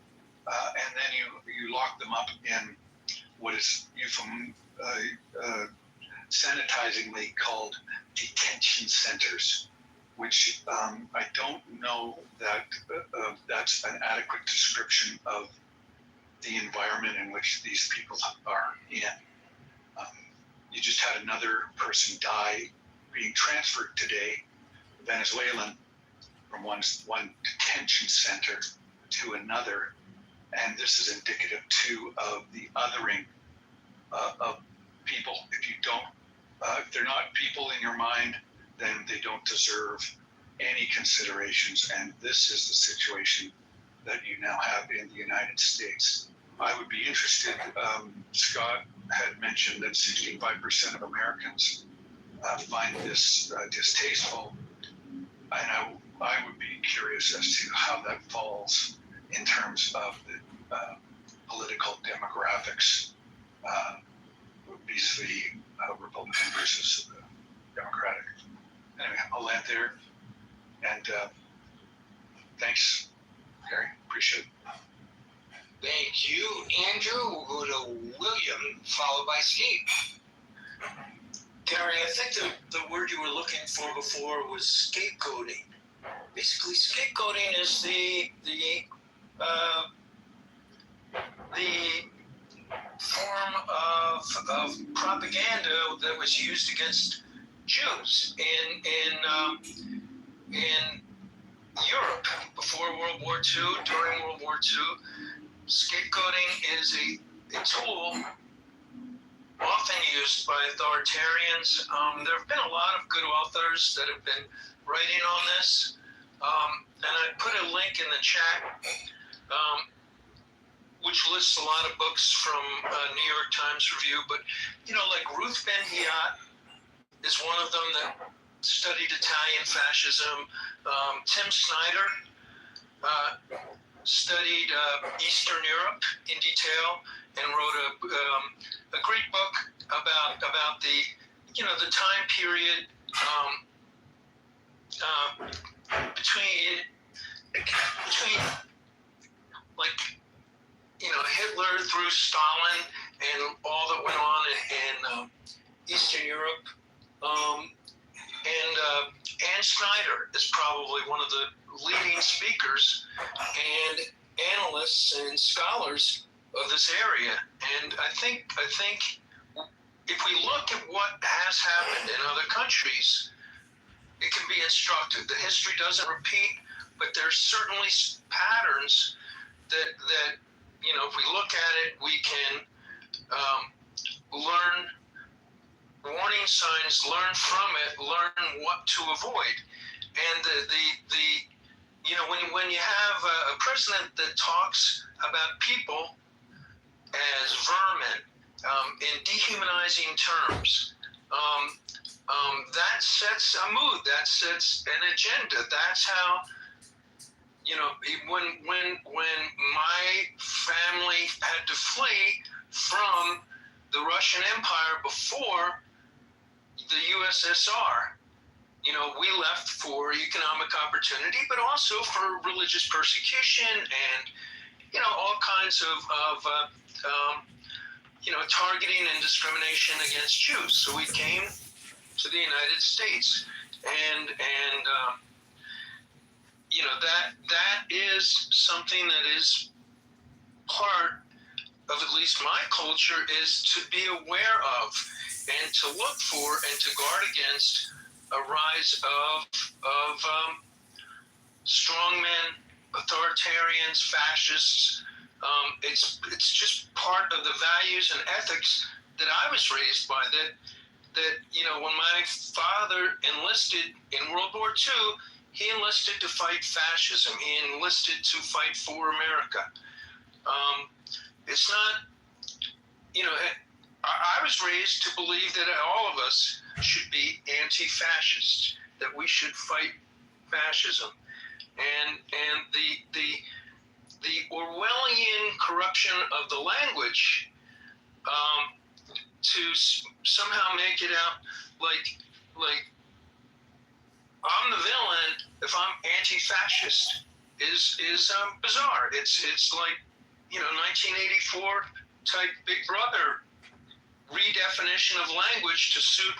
And then you lock them up in what is sanitizingly called detention centers, which I don't know that that's an adequate description of the environment in which these people are in. You just had another person die being transferred today, Venezuelan, from one detention center to another. And this is indicative too of the othering of people. If they're not people in your mind, then they don't deserve any considerations. And this is the situation that you now have in the United States. I would be interested, Scott had mentioned that 65% of Americans find this distasteful. And I would be curious as to how that falls in terms of the political demographics vis-a-vis Republican versus Democratic. Anyway, I'll land there. And thanks, Gary. Appreciate it. Thank you, Andrew. We'll go to William, followed by Steve. Gary, I think the word you were looking for before was scapegoating. Basically, scapegoating is the form of propaganda that was used against Jews in Europe before World War II, during World War II. Scapegoating is a tool often used by authoritarians. There have been a lot of good authors that have been writing on this, and I put a link in the chat, which lists a lot of books from New York Times Review. But like Ruth Ben-Hiat is one of them that studied Italian fascism. Tim Snyder studied Eastern Europe in detail and wrote a great book about the the time period between like Hitler through Stalin and all that went on in Eastern Europe. And Ann Snyder is probably one of the leading speakers and analysts and scholars of this area. And I think if we look at what has happened in other countries, it can be instructive. The history doesn't repeat, but there's certainly patterns that if we look at it, we can learn warning signs, learn from it, learn what to avoid. And when you have a president that talks about people as vermin in dehumanizing terms, that sets a mood, that sets an agenda. That's how when my family had to flee from the Russian Empire before the USSR, we left for economic opportunity, but also for religious persecution and all kinds of targeting and discrimination against Jews. So we came to the United States, and that is something that is part of at least my culture, is to be aware of and to look for and to guard against a rise of strongmen, authoritarians, fascists. It's just part of the values and ethics that I was raised by. That when my father enlisted in World War II, he enlisted to fight fascism. He enlisted to fight for America. It's not, I was raised to believe that all of us should be anti-fascist, that we should fight fascism. And the Orwellian corruption of the language to somehow make it out like I'm the villain if I'm anti-fascist is bizarre. It's like 1984 type Big Brother redefinition of language to suit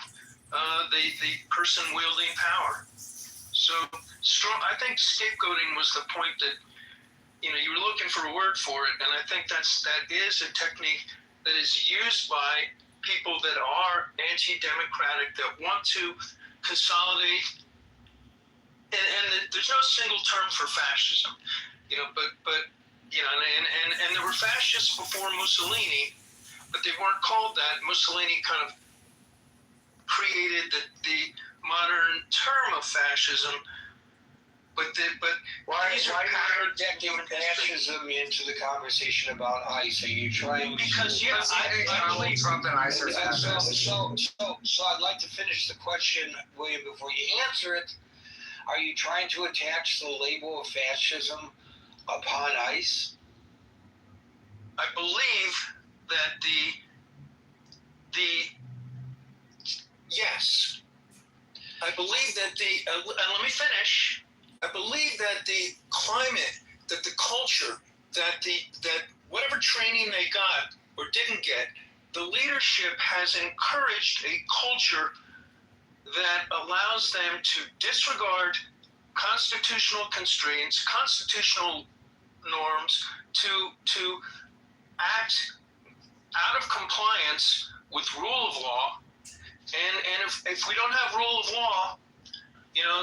the person wielding power. So I think scapegoating was the point that you were looking for a word for it, and I think that is a technique that is used by people that are anti-democratic, that want to consolidate. And there's no single term for fascism, but and there were fascists before Mussolini, but they weren't called that. Mussolini kind of created the modern term of fascism. But why are you injecting fascism into the conversation about ICE? Are you trying because to... I believe Trump and ICE are fascists. So I'd like to finish the question, William, before you answer it. Are you trying to attach the label of fascism upon ICE? I believe that yes. I believe that and let me finish. I believe that the climate, that the culture, that whatever training they got or didn't get, the leadership has encouraged a culture that allows them to disregard constitutional constraints, constitutional norms, to act out of compliance with rule of law. And if we don't have rule of law,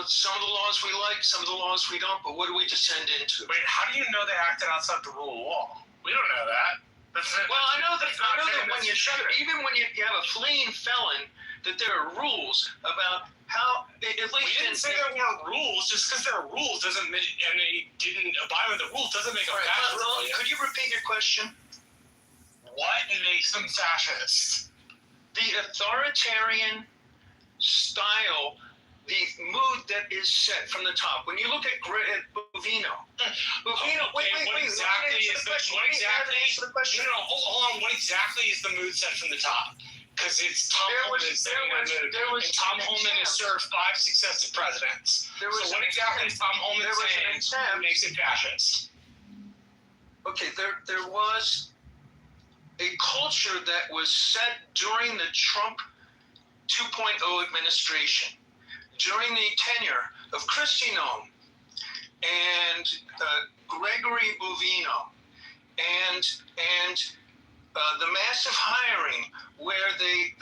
some of the laws we like, some of the laws we don't, but what do we descend into? Wait, how do you know they acted outside the rule of law? We don't know that. I know that when even when you have a fleeing felon, that there are rules about how, at least... We didn't say there weren't rules. Just because there are rules doesn't mean, and they didn't abide by the rules, doesn't make them fascist. Could you repeat your question? What makes them fascist? The authoritarian style, the mood that is set from the top. When you look at Bovino, What exactly is the mood set from the top? Because it's Tom Holman has served 5 successive presidents. So what exactly is Tom Holman saying that makes it fascist? Okay, there was a culture that was set during the Trump 2.0 administration, during the tenure of Kristi Noem and Gregory Bovino, and the massive hiring where they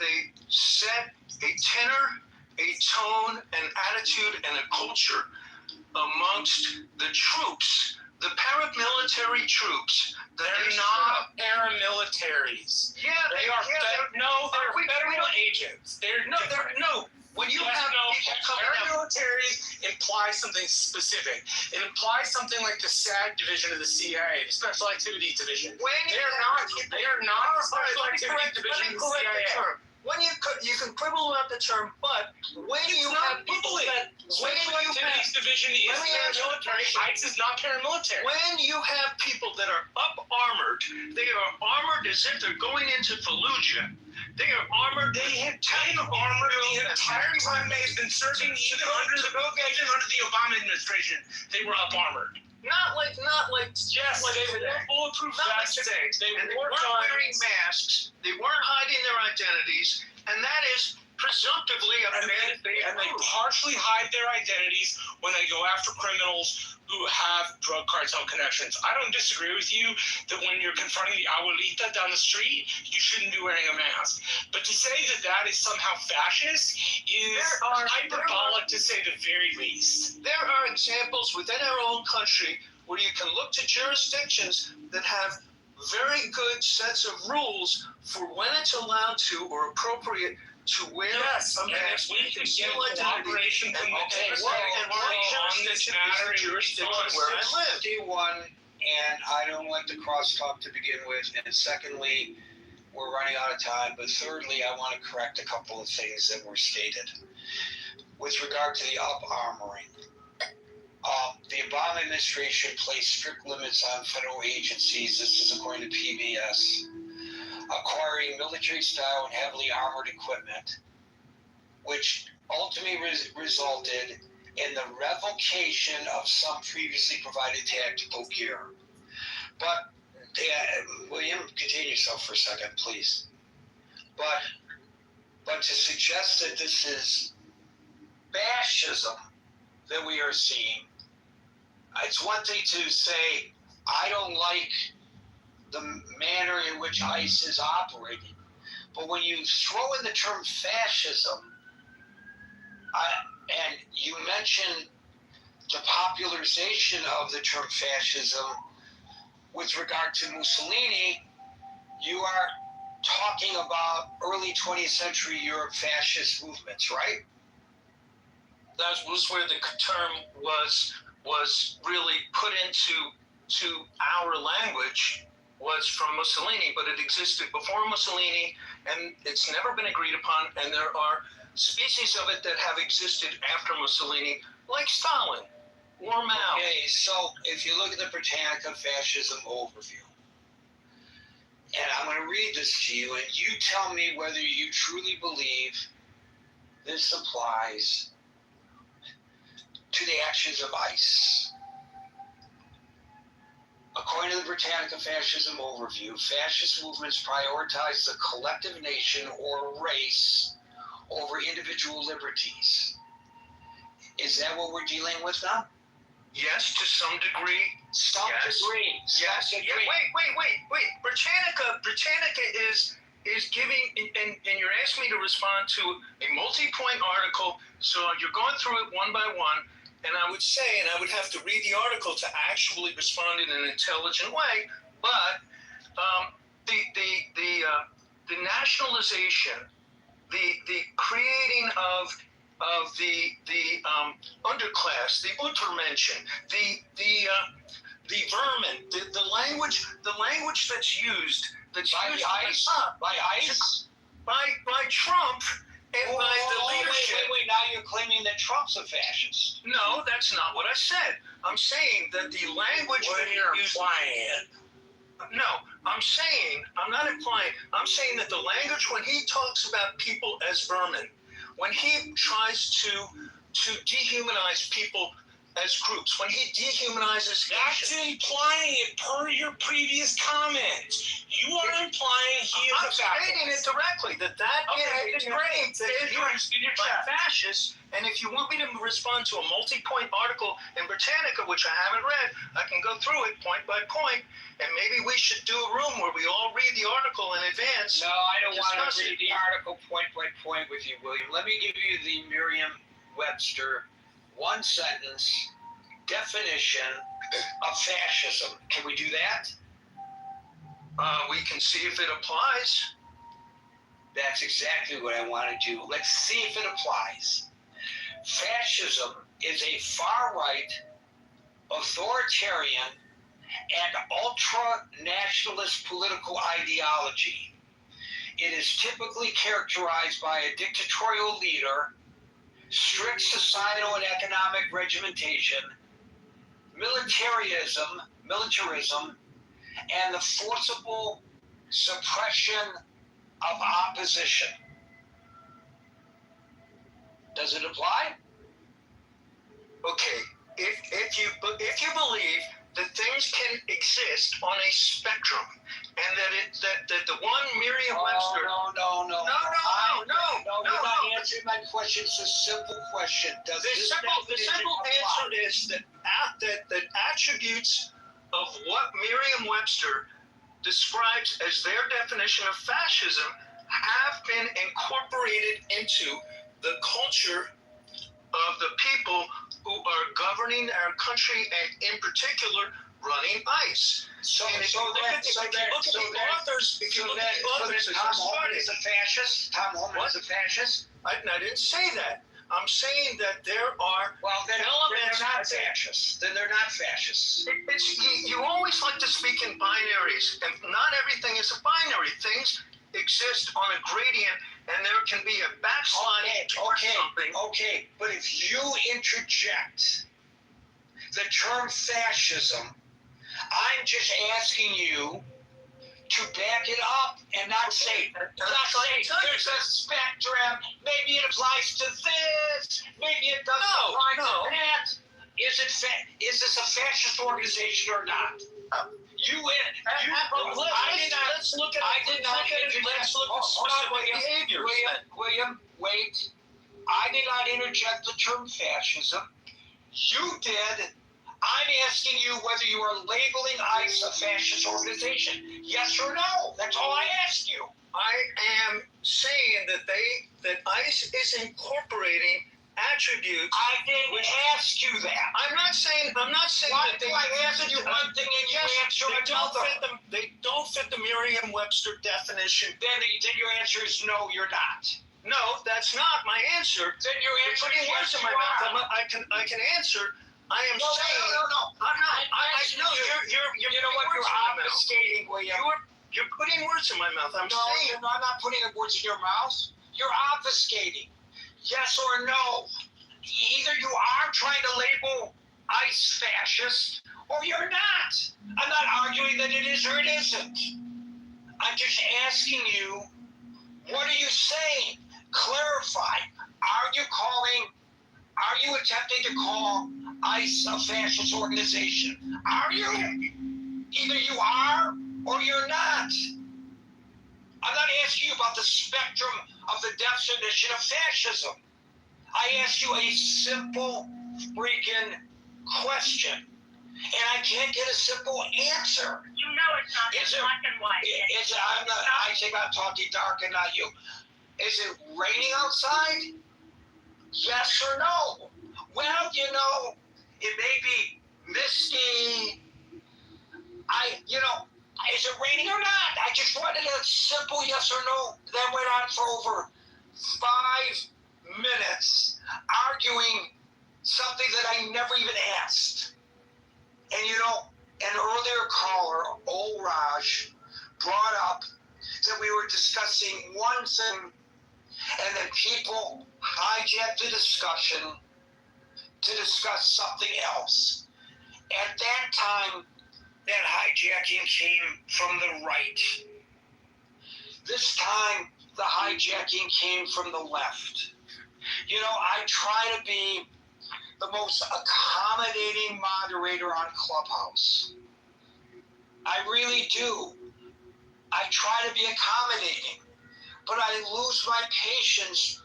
set a tenor, a tone, an attitude, and a culture amongst the troops, the paramilitary troops. They're not paramilitaries. Yeah, they're federal agents. When you have people coming out, paramilitaries imply something specific. It implies something like the SAD division of the CIA, the Special Activities Division. They are not the Special Activities Division of the CIA. When you can quibble about the term, but when you have people that Special Activities Division is paramilitary. ICE is not paramilitary. When you have people that are up armored, they are armored as if they're going into Fallujah. They are armored. They have been armored the entire time they've been serving, even under the Obama administration. They were up armored. Not like Yes, like they today. wore bulletproof Not like vests. today. They weren't wearing masks. They weren't hiding their identities, and that is presumptively a bad thing. And they partially hide their identities when they go after criminals who have drug cartel connections. I don't disagree with you that when you're confronting the abuelita down the street, you shouldn't be wearing a mask. But to say that is somehow fascist is hyperbolic to say the very least. There are examples within our own country where you can look to jurisdictions that have very good sets of rules for when it's allowed to or appropriate to wear a mask. We can get cooperation from the table on this matter in jurisdiction where I live. And I don't like the crosstalk to begin with. And secondly, we're running out of time. But thirdly, I want to correct a couple of things that were stated. With regard to the up-armoring, the Obama administration placed strict limits on federal agencies. This is according to PBS. Acquiring military-style and heavily armored equipment, which ultimately resulted in the revocation of some previously provided tactical gear. But, William, contain yourself for a second, please. But to suggest that this is fascism that we are seeing, it's one thing to say I don't like the manner in which ICE is operating. But when you throw in the term fascism, and you mention the popularization of the term fascism with regard to Mussolini, you are talking about early 20th century Europe fascist movements, right? That was where the term was really put into our language, was from Mussolini, but it existed before Mussolini, and it's never been agreed upon, and there are species of it that have existed after Mussolini, like Stalin or Mao. Okay, so if you look at the Britannica fascism overview, and I'm going to read this to you, and you tell me whether you truly believe this applies to the actions of ICE. According to the Britannica Fascism Overview, fascist movements prioritize the collective nation or race over individual liberties. Is that what we're dealing with now? Yes, to some degree. Some degree. Yes. Yeah, wait. Britannica is giving, and you're asking me to respond to a multi-point article, so you're going through it one by one, and I would say, and I would have to read the article to actually respond in an intelligent way, but the nationalization, the creating of the underclass, the Untermenschen, the vermin, the language that's used, by Trump and by the leadership. Wait, now you're claiming that Trump's a fascist. No, that's not what I said. I'm saying that the language What that are you used. implying? No, I'm not implying. I'm saying that the language, when he talks about people as vermin, when he tries to dehumanize people as groups, when he dehumanizes That's implying it per your previous comment. You are implying he is I'm a stating it fascist. directly that Okay, is great. used In your by chat. fascists. And if you want me to respond to a multi-point article in Britannica, which I haven't read, I can go through it point by point. And maybe we should do a room where we all read the article in advance. No, I don't want to Discuss read it. the article point by point with you, William. Let me give you the Merriam-Webster one sentence definition of fascism. Can we do that? We can see if it applies. That's exactly what I want to do. Let's see if it applies. Fascism is a far-right, authoritarian, and ultra-nationalist political ideology. It is typically characterized by a dictatorial leader, strict societal and economic regimentation, militarism, and the forcible suppression of opposition. Does it apply? Okay, if you believe that things can exist on a spectrum, and that the one Merriam-Webster. No. No. You're not answering my question. It's a simple question. The simple answer is that attributes of what Merriam-Webster describes as their definition of fascism have been incorporated into the culture of the people who are governing our country, and in particular running ICE. If you look at the authors, Tom Homan is a fascist. Tom Homan is a fascist. I didn't say that. I'm saying that there are elements. They're not fascists. Then they're not fascists. You always like to speak in binaries, and not everything is a binary. Things exist on a gradient, and there can be a backsliding towards something. Okay, but if you interject the term fascism, I'm just asking you to back it up and not say there's a spectrum. Maybe it applies to this. Maybe it doesn't apply to that. Is this a fascist organization or not? Let's look at specific behaviors. William, wait. I did not interject the term fascism. You did. I'm asking you whether you are labeling ICE a fascist organization. Yes or no? That's all I ask you. I am saying that ICE is incorporating attributes. I didn't ask you that. I'm not saying Why that do I ask you one thing and you answer another? They don't fit the Merriam-Webster definition. Then your answer is no, you're not. No, that's not my answer. Then your answer Putting is words yes, in my you mouth. are. I can answer. I am No, saying. no. I'm not. No, you're You know what? You're obfuscating, William. You're putting words in my mouth. I'm saying. No, I'm not putting words in your mouth. You're obfuscating. Yes or no? Either you are trying to label ICE fascist, or you're not. I'm not arguing that it is or it isn't. I'm just asking you, what are you saying? Clarify. Are you attempting to call ICE a fascist organization? Are you? Either you are or you're not. I'm not asking you about the spectrum of the definition of fascism. I asked you a simple freaking question, and I can't get a simple answer. You know it's not black and white. I think I'm talking dark and not you. Is it raining outside? Yes or no? Well, it may be misty. Is it raining or not? I just wanted a simple yes or no. Then went on for over 5 minutes arguing something that I never even asked. And an earlier caller, old Raj, brought up that we were discussing one thing, and then people hijacked the discussion to discuss something else. At that time, that hijacking came from the right. This time, the hijacking came from the left. I try to be the most accommodating moderator on Clubhouse. I really do. I try to be accommodating, but I lose my patience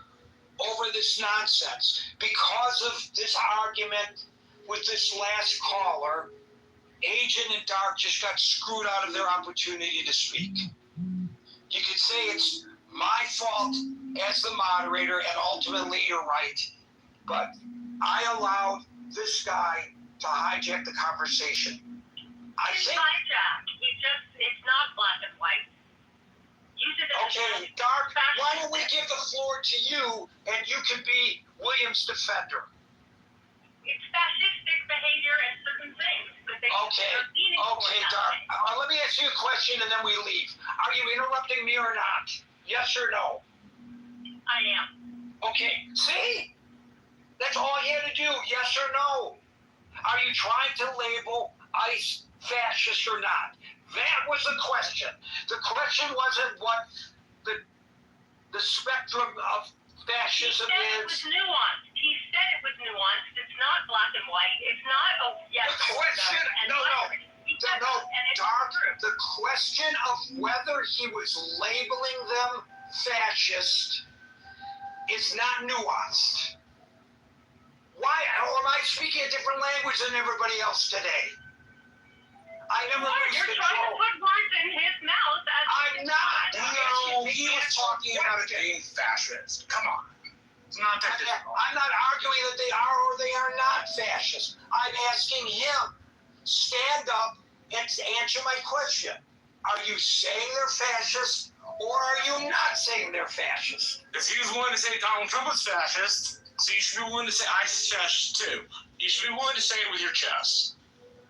over this nonsense because of this argument with this last caller. Agent and Dark just got screwed out of their opportunity to speak. You could say it's my fault as the moderator, and ultimately you're right, but I allowed this guy to hijack the conversation. It's hijacked. It's not black and white. Okay, Dark, why don't we give the floor to you, and you can be William's defender? It's fascistic behavior and certain things. Okay, Dark. Let me ask you a question, and then we leave. Are you interrupting me or not? Yes or no? I am. Okay, see? That's all he had to do, yes or no. Are you trying to label ICE fascist or not? That was the question. The question wasn't what the spectrum of fascism is. It was nuanced. He said it was nuanced. It's not black and white. It's not yes. The question, Dark. The question of whether he was labeling them fascist is not nuanced. Why? Or am I speaking a different language than everybody else today? I never You're trying to put words in his mouth. I'm not. No, he was talking about it being fascist. Come on. It's not that difficult. I'm not arguing that they are or they are not fascist. I'm asking him, stand up and answer my question. Are you saying they're fascist, or are you not saying they're fascist? If he was willing to say Donald Trump was fascist, so you should be willing to say ICE is fascist too. You should be willing to say it with your chest.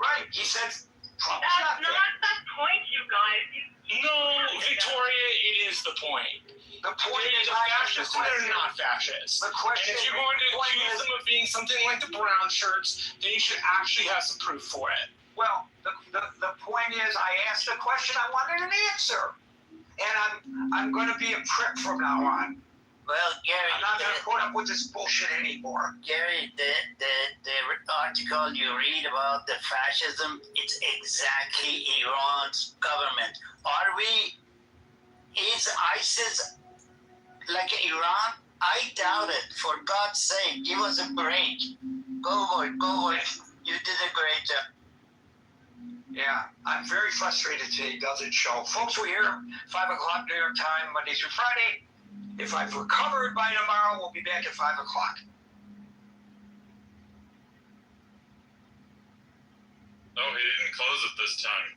Right. He said Trump is not the point, you guys. No, Victoria, it is the point. The point is fascist and they're not fascist. The question, and if you're going to accuse them of being something like the brown shirts, then you should actually have some proof for it. Well, the point is, I asked a question, I wanted an answer, and I'm going to be a prick from now on. Well, Gary, I'm not going to put up with this bullshit anymore. Gary, the article you read about the fascism, it's exactly Iran's government. Is ISIS like Iran? I doubt it. For God's sake, give us a break. Go for it. You did a great job. Yeah, I'm very frustrated today. Doesn't show. Folks, we're here 5 o'clock New York time, Monday through Friday. If I've recovered by tomorrow, we'll be back at 5 o'clock. Oh, he didn't close it this time.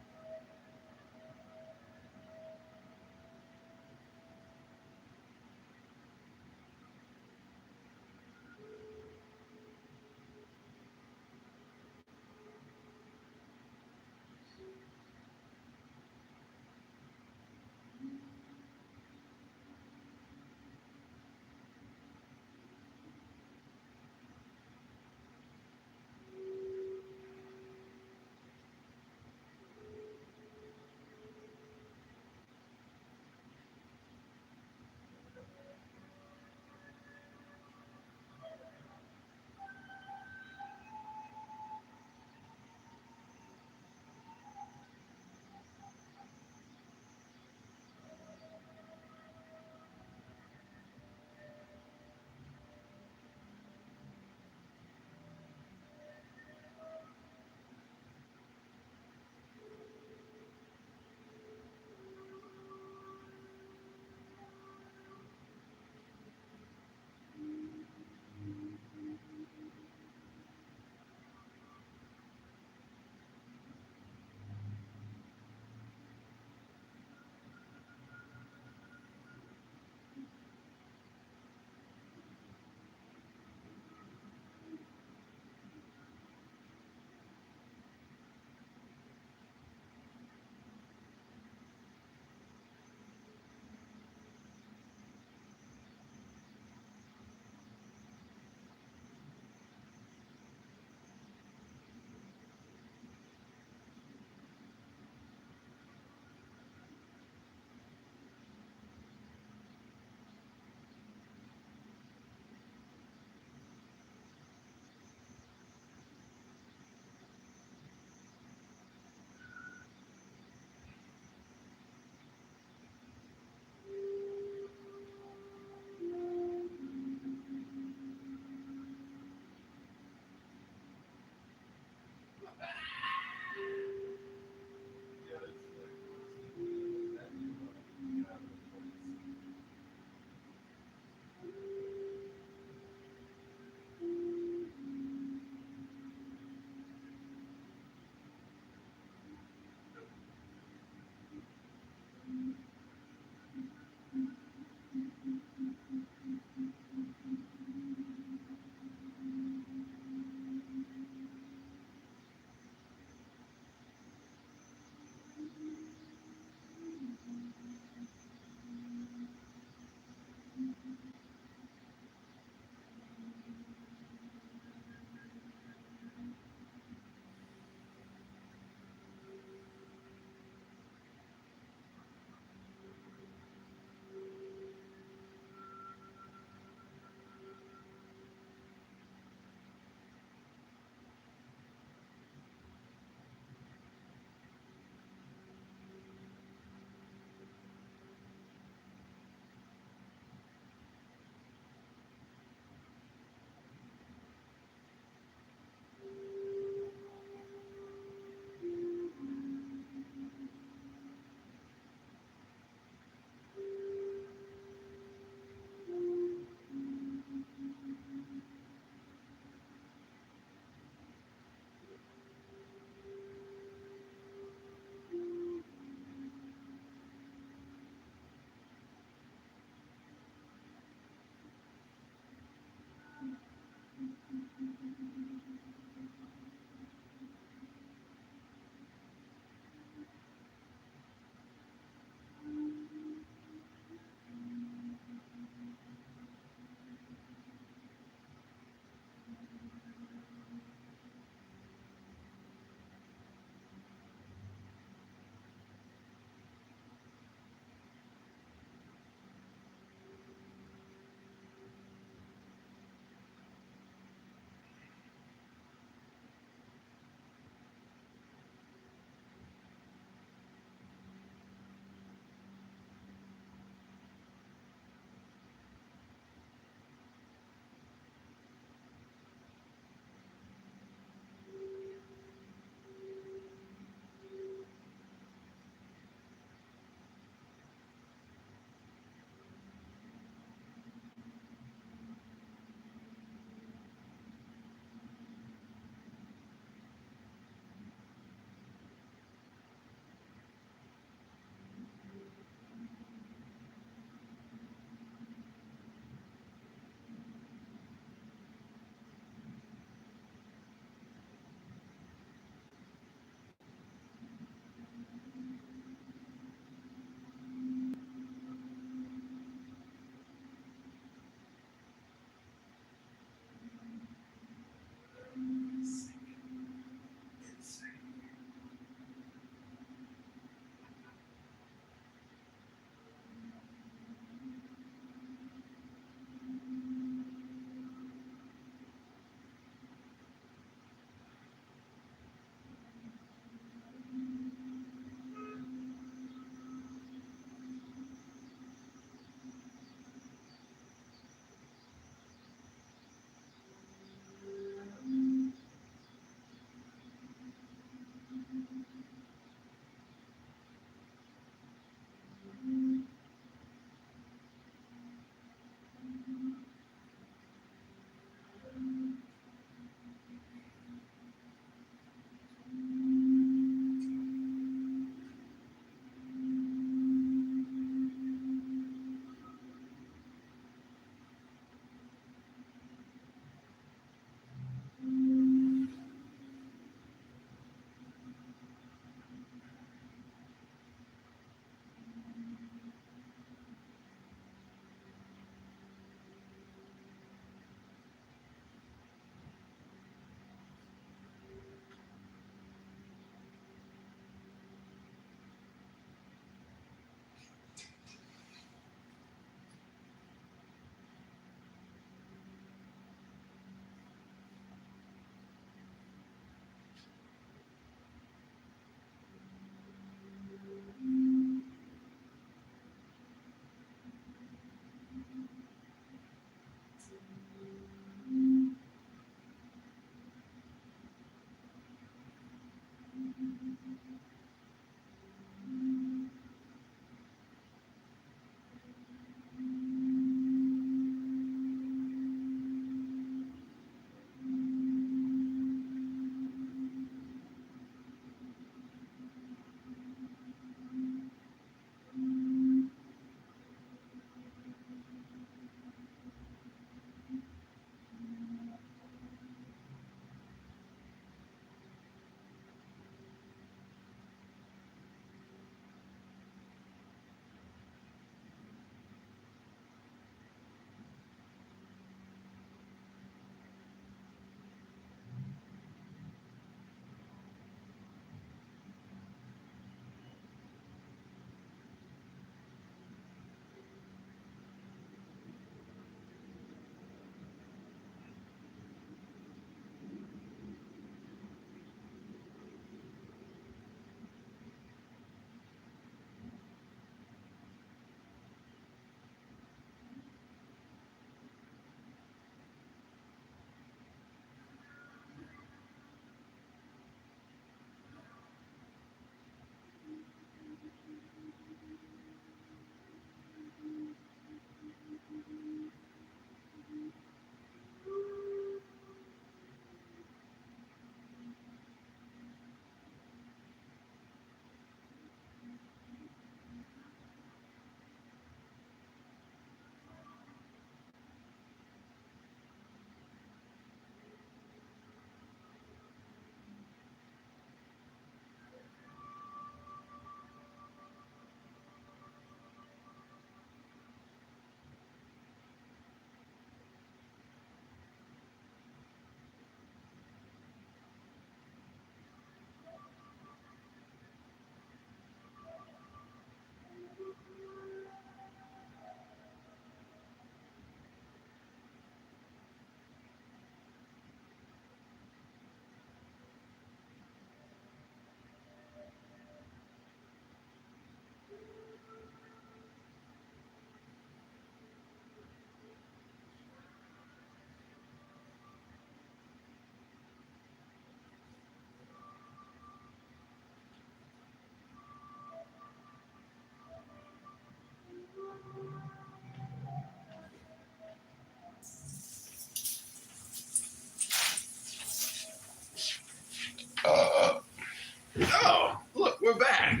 Oh, look, we're back.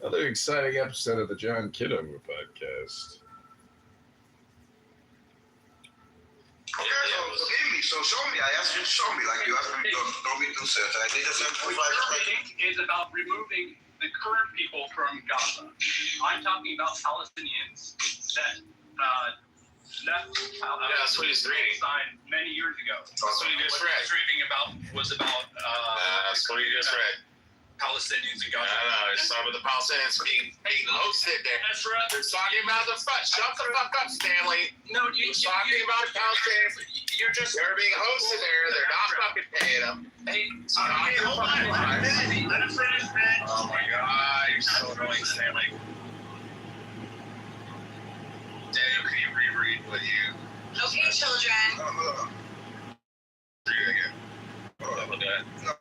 Another exciting episode of the John Kitover podcast. Okay, so give me, so show me. I asked you to show me, like you asked me to throw me through search. I did the same What you're reading is about removing the current people from Gaza. I'm talking about Palestinians that left that's what he's reading. many years ago. That's what he just read. What he's reading was about That's what he just read. Palestinians in Gaza. It's some of the Palestinians being hosted there. That's right. They're talking about the fuck. Shut the fuck up, Stanley. No, You're talking about Palestinians. They're being hosted there. They're not fucking paying them. Hey, hold on. Let him finish, man. Oh my god, you're so annoying, Stanley. Daniel, can you reread what you... Okay, children. Read it again. Hold on, look at that.